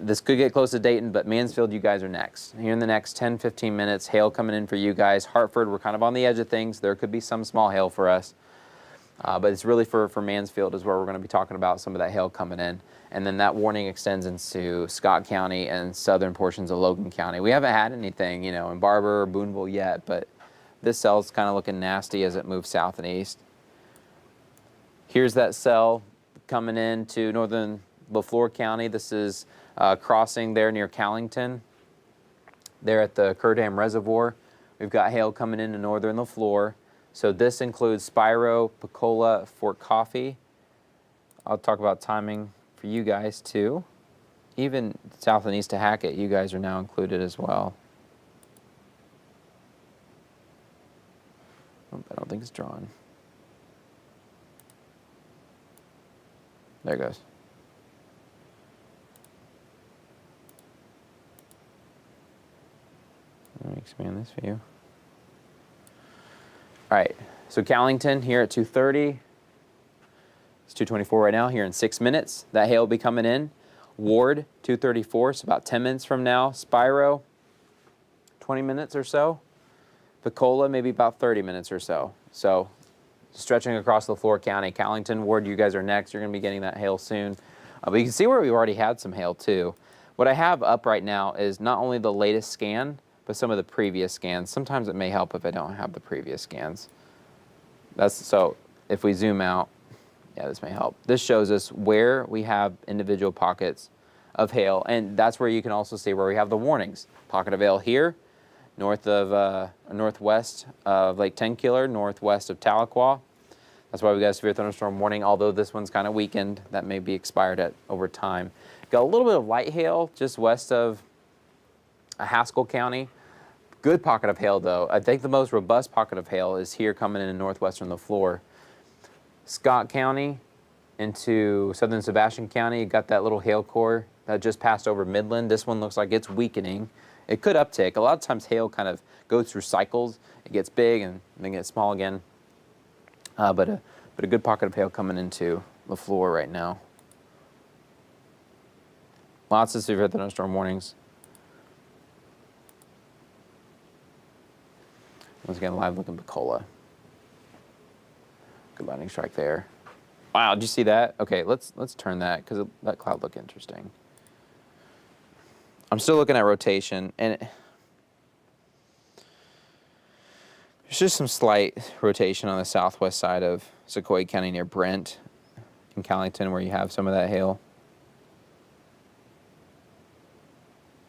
This could get close to Dayton, but Mansfield, you guys are next. Here in the next 10, 15 minutes, hail coming in for you guys. Hartford, we're kind of on the edge of things. There could be some small hail for us. But it's really for Mansfield is where we're going to be talking about some of that hail coming in. And then that warning extends into Scott County and southern portions of Logan County. We haven't had anything, you know, in Barber or Boonville yet, but this cell's kind of looking nasty as it moves south and east. Here's that cell coming into northern LeFlore County. This is crossing there near Callington, there at the Kerr Dam Reservoir. We've got hail coming into northern LeFlore. So this includes Spiro, Bacola, Fort Coffee. I'll talk about timing for you guys too. Even south and east to Hackett, you guys are now included as well. Oh, I don't think it's drawn. There it goes. Let me expand this view. All right, so Callington here at 2:30. It's 2:24 right now, here in 6 minutes. That hail will be coming in. Ward, 2:34, so about 10 minutes from now. Spiro, 20 minutes or so. Bacola, maybe about 30 minutes or so. So stretching across LeFlore County. Callington, Ward, you guys are next. You're going to be getting that hail soon. But you can see where we've already had some hail too. What I have up right now is not only the latest scan, but some of the previous scans. Sometimes it may help if I don't have the previous scans. So if we zoom out, yeah, this may help. This shows us where we have individual pockets of hail, and that's where you can also see where we have the warnings. Pocket of hail here, northwest of Lake Tenkiller, northwest of Tahlequah. That's why we got a severe thunderstorm warning, although this one's kind of weakened. That may be expired over time. Got a little bit of light hail just west of Haskell County. Good pocket of hail, though. I think the most robust pocket of hail is here coming in northwestern LeFlore. Scott County into southern Sebastian County, you got that little hail core that just passed over Midland. This one looks like it's weakening. It could uptick. A lot of times hail kind of goes through cycles. It gets big and then gets small again. But a good pocket of hail coming into LeFlore right now. Lots of severe thunderstorm warnings. Once again, live looking Bacola. Good lightning strike there. Wow, did you see that? Okay, let's turn that because that cloud looked interesting. I'm still looking at rotation, and There's just some slight rotation on the southwest side of Sequoyah County near Brent and Callington where you have some of that hail.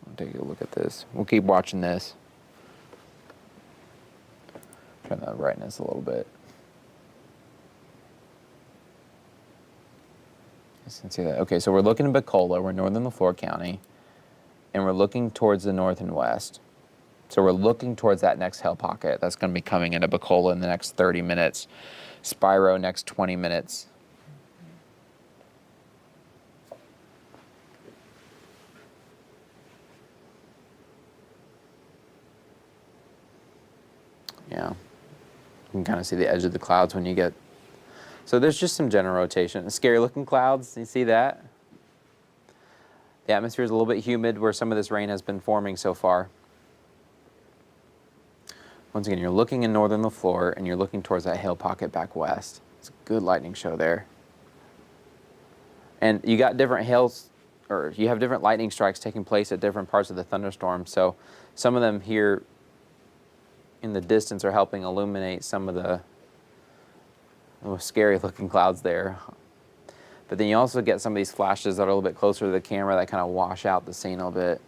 I'll take a look at this. We'll keep watching this. Turn the brightness a little bit. You can see that. Okay, so we're looking at Bacola. We're northern LeFlore County. And we're looking towards the north and west. So we're looking towards that next hail pocket that's going to be coming into Bacola in the next 30 minutes. Spiro next 20 minutes. Yeah. You can kind of see the edge of the clouds when you get... So there's just some general rotation. Scary looking clouds, you see that? The atmosphere is a little bit humid where some of this rain has been forming so far. Once again, you're looking in northern LeFlore and you're looking towards that hail pocket back west. It's a good lightning show there. And you got different hails, or you have different lightning strikes taking place at different parts of the thunderstorm. So some of them here in the distance are helping illuminate some of the scary looking clouds there. But then you also get some of these flashes that are a little bit closer to the camera that kind of wash out the scene a little bit.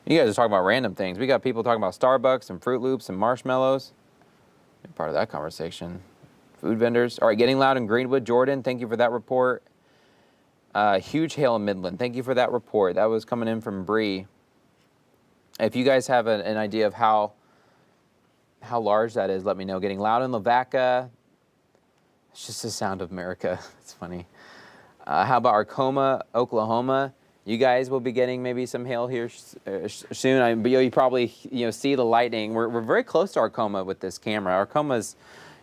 You guys are talking about random things. We got people talking about Starbucks and Fruit Loops and marshmallows. Be part of that conversation. Food vendors. All right, getting loud in Greenwood. Jordan, thank you for that report. Huge hail in Midland. Thank you for that report. That was coming in from Bree. If you guys have an idea of how large that is, let me know. Getting loud in Lavaca. It's just the sound of America. It's funny. How about Arcoma, Oklahoma? You guys will be getting maybe some hail here soon. But you probably see the lightning. We're very close to Arcoma with this camera. Arcoma's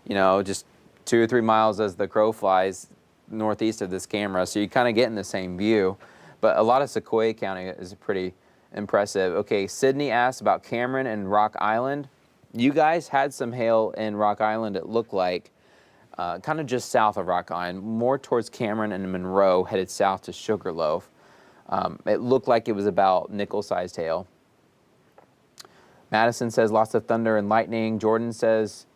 just 2 or 3 miles as the crow flies northeast of this camera, so you kind of get in the same view. But a lot of Sequoyah County is pretty impressive. Okay, Sydney asked about Cameron and Rock Island. You guys had some hail in Rock Island, it looked like, kind of just south of Rock Island, more towards Cameron and Monroe, headed south to Sugarloaf. It looked like it was about nickel-sized hail. Madison says lots of thunder and lightning. Jordan says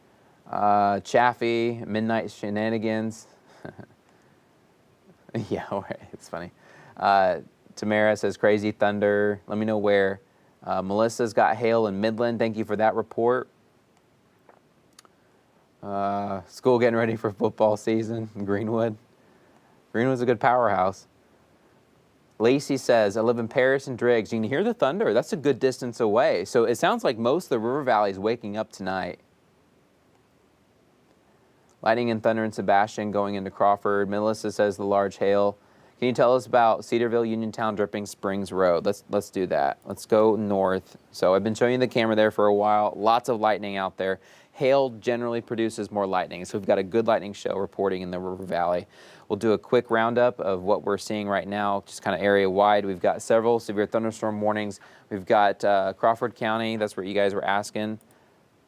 Chaffee, midnight shenanigans. Yeah, right. It's funny. Tamara says crazy thunder. Let me know where. Melissa's got hail in Midland. Thank you for that report. School getting ready for football season in Greenwood. Greenwood's a good powerhouse. Lacey says, I live in Paris and Driggs. You can hear the thunder. That's a good distance away. So it sounds like most of the river valley is waking up tonight. Lightning and thunder in Sebastian going into Crawford. Melissa says the large hail. Can you tell us about Cedarville, Uniontown, Dripping Springs Road? Let's do that. Let's go north. So I've been showing you the camera there for a while. Lots of lightning out there. Hail generally produces more lightning. So we've got a good lightning show reporting in the river valley. We'll do a quick roundup of what we're seeing right now, just kind of area wide. We've got several severe thunderstorm warnings. We've got Crawford County. That's what you guys were asking.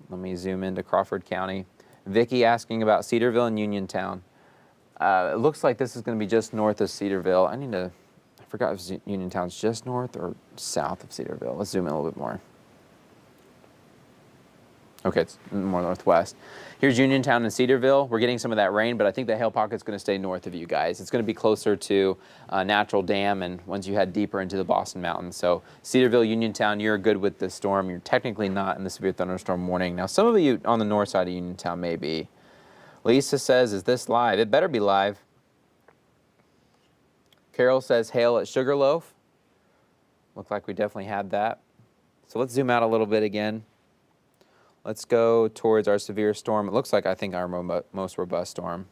Let me zoom into Crawford County. Vicky asking about Cedarville and Uniontown. It looks like this is going to be just north of Cedarville. I forgot if Uniontown's just north or south of Cedarville. Let's zoom in a little bit more. Okay, it's more northwest. Here's Uniontown and Cedarville. We're getting some of that rain, but I think the hail pocket's going to stay north of you guys. It's going to be closer to Natural Dam and once you head deeper into the Boston Mountains. So Cedarville, Uniontown, you're good with the storm. You're technically not in the severe thunderstorm warning. Now, some of you on the north side of Uniontown may be. Lisa says, is this live? It better be live. Carol says, hail at Sugarloaf. Looked like we definitely had that. So let's zoom out a little bit again. Let's go towards our severe storm. It looks like, I think, our most robust storm.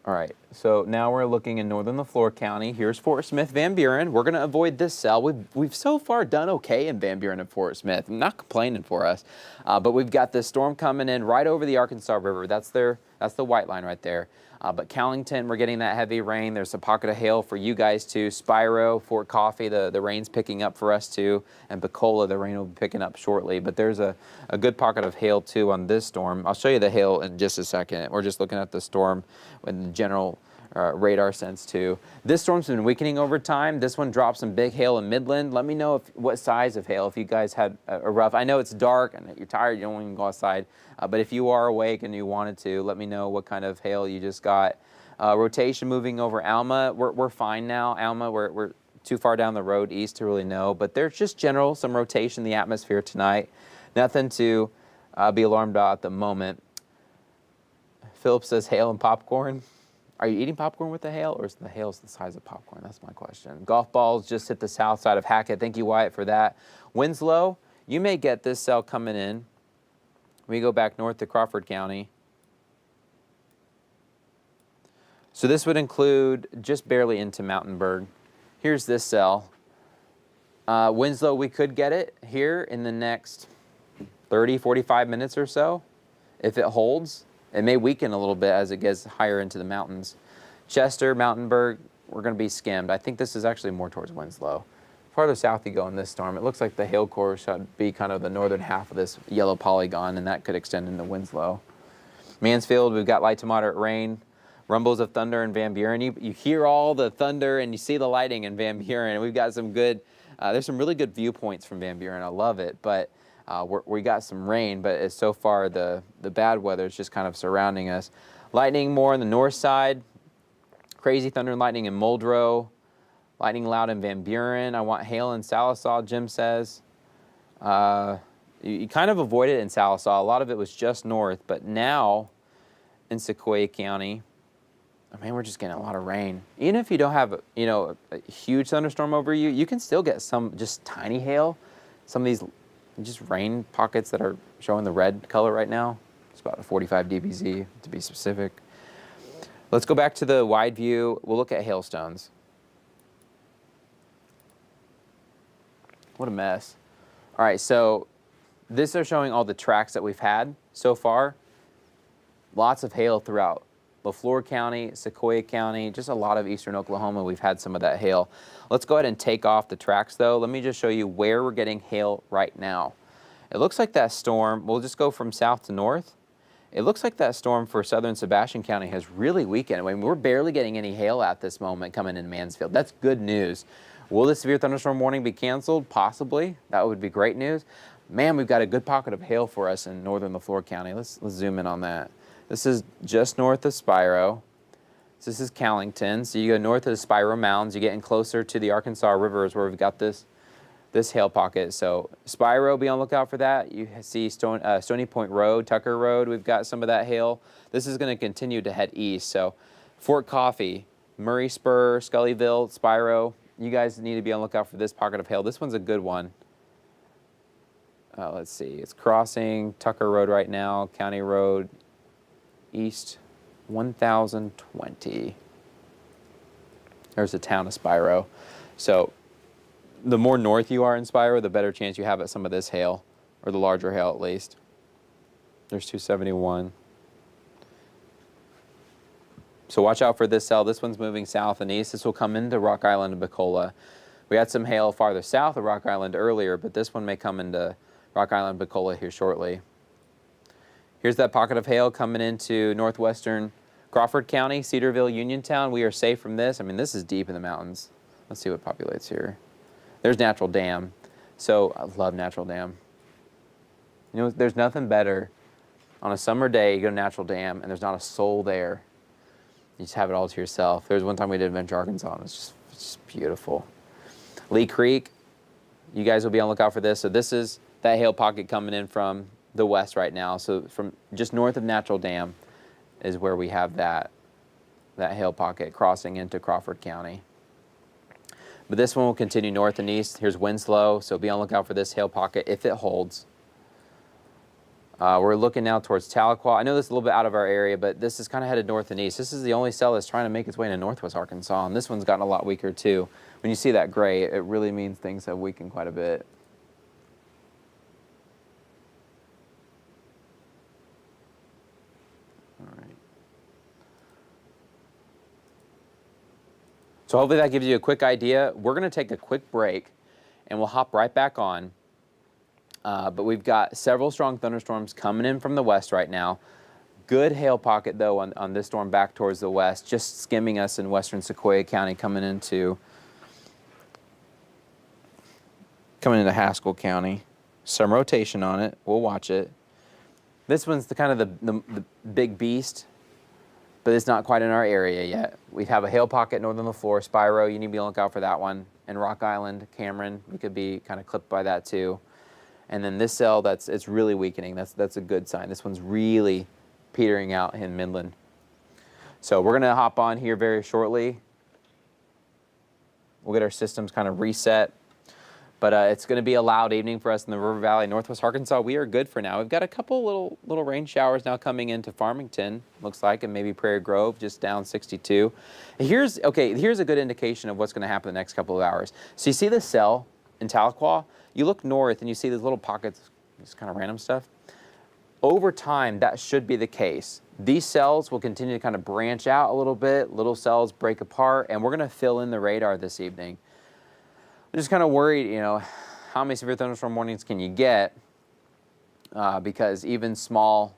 All right, so now we're looking in northern LeFlore County. Here's Fort Smith, Van Buren. We're going to avoid this cell. We've so far done okay in Van Buren and Fort Smith. I'm not complaining for us, but we've got this storm coming in right over the Arkansas River. That's the white line right there. But Callington, we're getting that heavy rain. There's a pocket of hail for you guys too. Spiro, Fort Coffee, the rain's picking up for us too. And Bacola, the rain will be picking up shortly. But there's a good pocket of hail too on this storm. I'll show you the hail in just a second. We're just looking at the storm and the general radar sense too. This storm's been weakening over time. This one dropped some big hail in Midland. Let me know what size of hail, if you guys had a rough. I know it's dark and you're tired, you don't even go outside. But if you are awake and you wanted to, let me know what kind of hail you just got. Rotation moving over Alma. We're fine now. Alma, we're too far down the road east to really know. But there's just some rotation in the atmosphere tonight. Nothing to be alarmed about at the moment. Philip says hail and popcorn. Are you eating popcorn with the hail, or is the hail the size of popcorn? That's my question. Golf balls just hit the south side of Hackett. Thank you, Wyatt, for that. Winslow, you may get this cell coming in. We go back north to Crawford County. So this would include just barely into Mountainburg. Here's this cell. Winslow, we could get it here in the next 30, 45 minutes or so. If it holds, it may weaken a little bit as it gets higher into the mountains. Chester, Mountainburg, we're going to be skimmed. I think this is actually more towards Winslow. Farther south you go in this storm, it looks like the hail core should be kind of the northern half of this yellow polygon, and that could extend into Winslow. Mansfield, we've got light to moderate rain. Rumbles of thunder in Van Buren. You hear all the thunder and you see the lightning in Van Buren. We've got some good, there's some really good viewpoints from Van Buren. I love it, but we got some rain, but so far the bad weather is just kind of surrounding us. Lightning more on the north side. Crazy thunder and lightning in Muldrow. Lightning loud in Van Buren. I want hail in Salisaw, Jim says. You kind of avoid it in Salisaw. A lot of it was just north, but now in Sequoyah County, I mean, we're just getting a lot of rain. Even if you don't have, a huge thunderstorm over you, you can still get some just tiny hail. Some of these just rain pockets that are showing the red color right now. It's about a 45 dBz to be specific. Let's go back to the wide view. We'll look at hailstones. What a mess. All right, so this is showing all the tracks that we've had so far. Lots of hail throughout LeFlore County, Sequoyah County, just a lot of eastern Oklahoma. We've had some of that hail. Let's go ahead and take off the tracks though. Let me just show you where we're getting hail right now. It looks like that storm, we'll just go from south to north. It looks like that storm for southern Sebastian County has really weakened. I mean, we're barely getting any hail at this moment coming in Mansfield. That's good news. Will the severe thunderstorm warning be canceled? Possibly. That would be great news. Man, we've got a good pocket of hail for us in northern LeFlore County. Let's zoom in on that. This is just north of Spiro. This is Callington. So you go north of the Spiro Mountains, you're getting closer to the Arkansas rivers where we've got this hail pocket. So Spiro, be on the lookout for that. You see Stony Point Road, Tucker Road, we've got some of that hail. This is going to continue to head east. So Fort Coffee, Murray Spur, Scullyville, Spiro, you guys need to be on the lookout for this pocket of hail. This one's a good one. Let's see, it's crossing Tucker Road right now, County Road, east 1020. There's the town of Spiro. So the more north you are in Spiro, the better chance you have at some of this hail, or the larger hail at least. There's 271. So watch out for this cell. This one's moving south and east. This will come into Rock Island and Bacola. We had some hail farther south of Rock Island earlier, but this one may come into Rock Island, Bacola here shortly. Here's that pocket of hail coming into northwestern Crawford County, Cedarville, Uniontown. We are safe from this. I mean, this is deep in the mountains. Let's see what populates here. There's Natural Dam. So I love Natural Dam. You know, there's nothing better on a summer day, you go to Natural Dam and there's not a soul there. You just have it all to yourself. There was one time we did Adventure Arkansas and it's just beautiful. Lee Creek, you guys will be on the lookout for this. So this is that hail pocket coming in from the west right now. So from just north of Natural Dam is where we have that hail pocket crossing into Crawford County. But this one will continue north and east. Here's Winslow, so be on the lookout for this hail pocket if it holds. We're looking now towards Tahlequah. I know this is a little bit out of our area, but this is kind of headed north and east. This is the only cell that's trying to make its way into northwest Arkansas, and this one's gotten a lot weaker too. When you see that gray, it really means things have weakened quite a bit. So hopefully that gives you a quick idea. We're going to take a quick break and we'll hop right back on. But we've got several strong thunderstorms coming in from the west right now. Good hail pocket, though, on this storm back towards the west, just skimming us in western Sequoyah County, coming into Haskell County. Some rotation on it. We'll watch it. This one's the kind of the big beast, but it's not quite in our area yet. We have a hail pocket northern LeFlore, Spyro. You need to be on the lookout for that one. And Rock Island, Cameron, we could be kind of clipped by that too. And then this cell, it's really weakening. That's a good sign. This one's really petering out in Midland. So we're gonna hop on here very shortly. We'll get our systems kind of reset. But it's going to be a loud evening for us in the River Valley, Northwest Arkansas. We are good for now. We've got a couple little rain showers now coming into Farmington, looks like, and maybe Prairie Grove, just down 62. Here's a good indication of what's going to happen the next couple of hours. So you see the cell in Tahlequah? You look north and you see these little pockets, this kind of random stuff. Over time, that should be the case. These cells will continue to kind of branch out a little bit. Little cells break apart, and we're going to fill in the radar this evening. I'm just kind of worried, how many severe thunderstorm warnings can you get? Because even small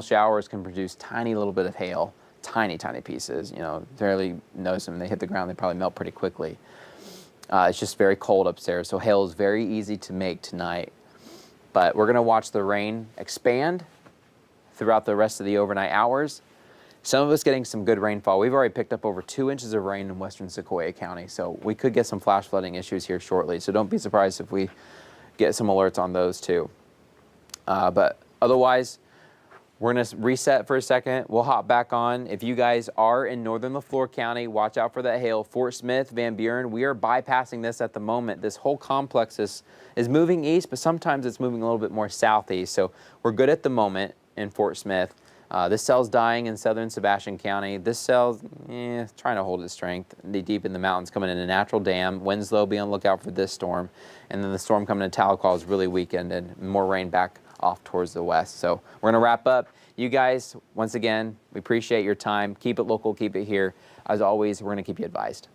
showers can produce tiny little bit of hail, tiny pieces. Barely notice them. When they hit the ground, they probably melt pretty quickly. It's just very cold upstairs, so hail is very easy to make tonight. But we're going to watch the rain expand throughout the rest of the overnight hours. Some of us getting some good rainfall. We've already picked up over 2 inches of rain in western Sequoyah County, so we could get some flash flooding issues here shortly. So don't be surprised if we get some alerts on those too. But otherwise, we're going to reset for a second. We'll hop back on. If you guys are in northern LeFlore County, watch out for that hail. Fort Smith, Van Buren, we are bypassing this at the moment. This whole complex is moving east, but sometimes it's moving a little bit more southeast. So we're good at the moment in Fort Smith. This cell's dying in southern Sebastian County. This cell's trying to hold its strength. Deep in the mountains, coming in a natural dam. Winslow, be on the lookout for this storm. And then the storm coming to Tahlequah is really weakened and more rain back off towards the west. So we're going to wrap up. You guys, once again, we appreciate your time. Keep it local, keep it here. As always, we're going to keep you advised.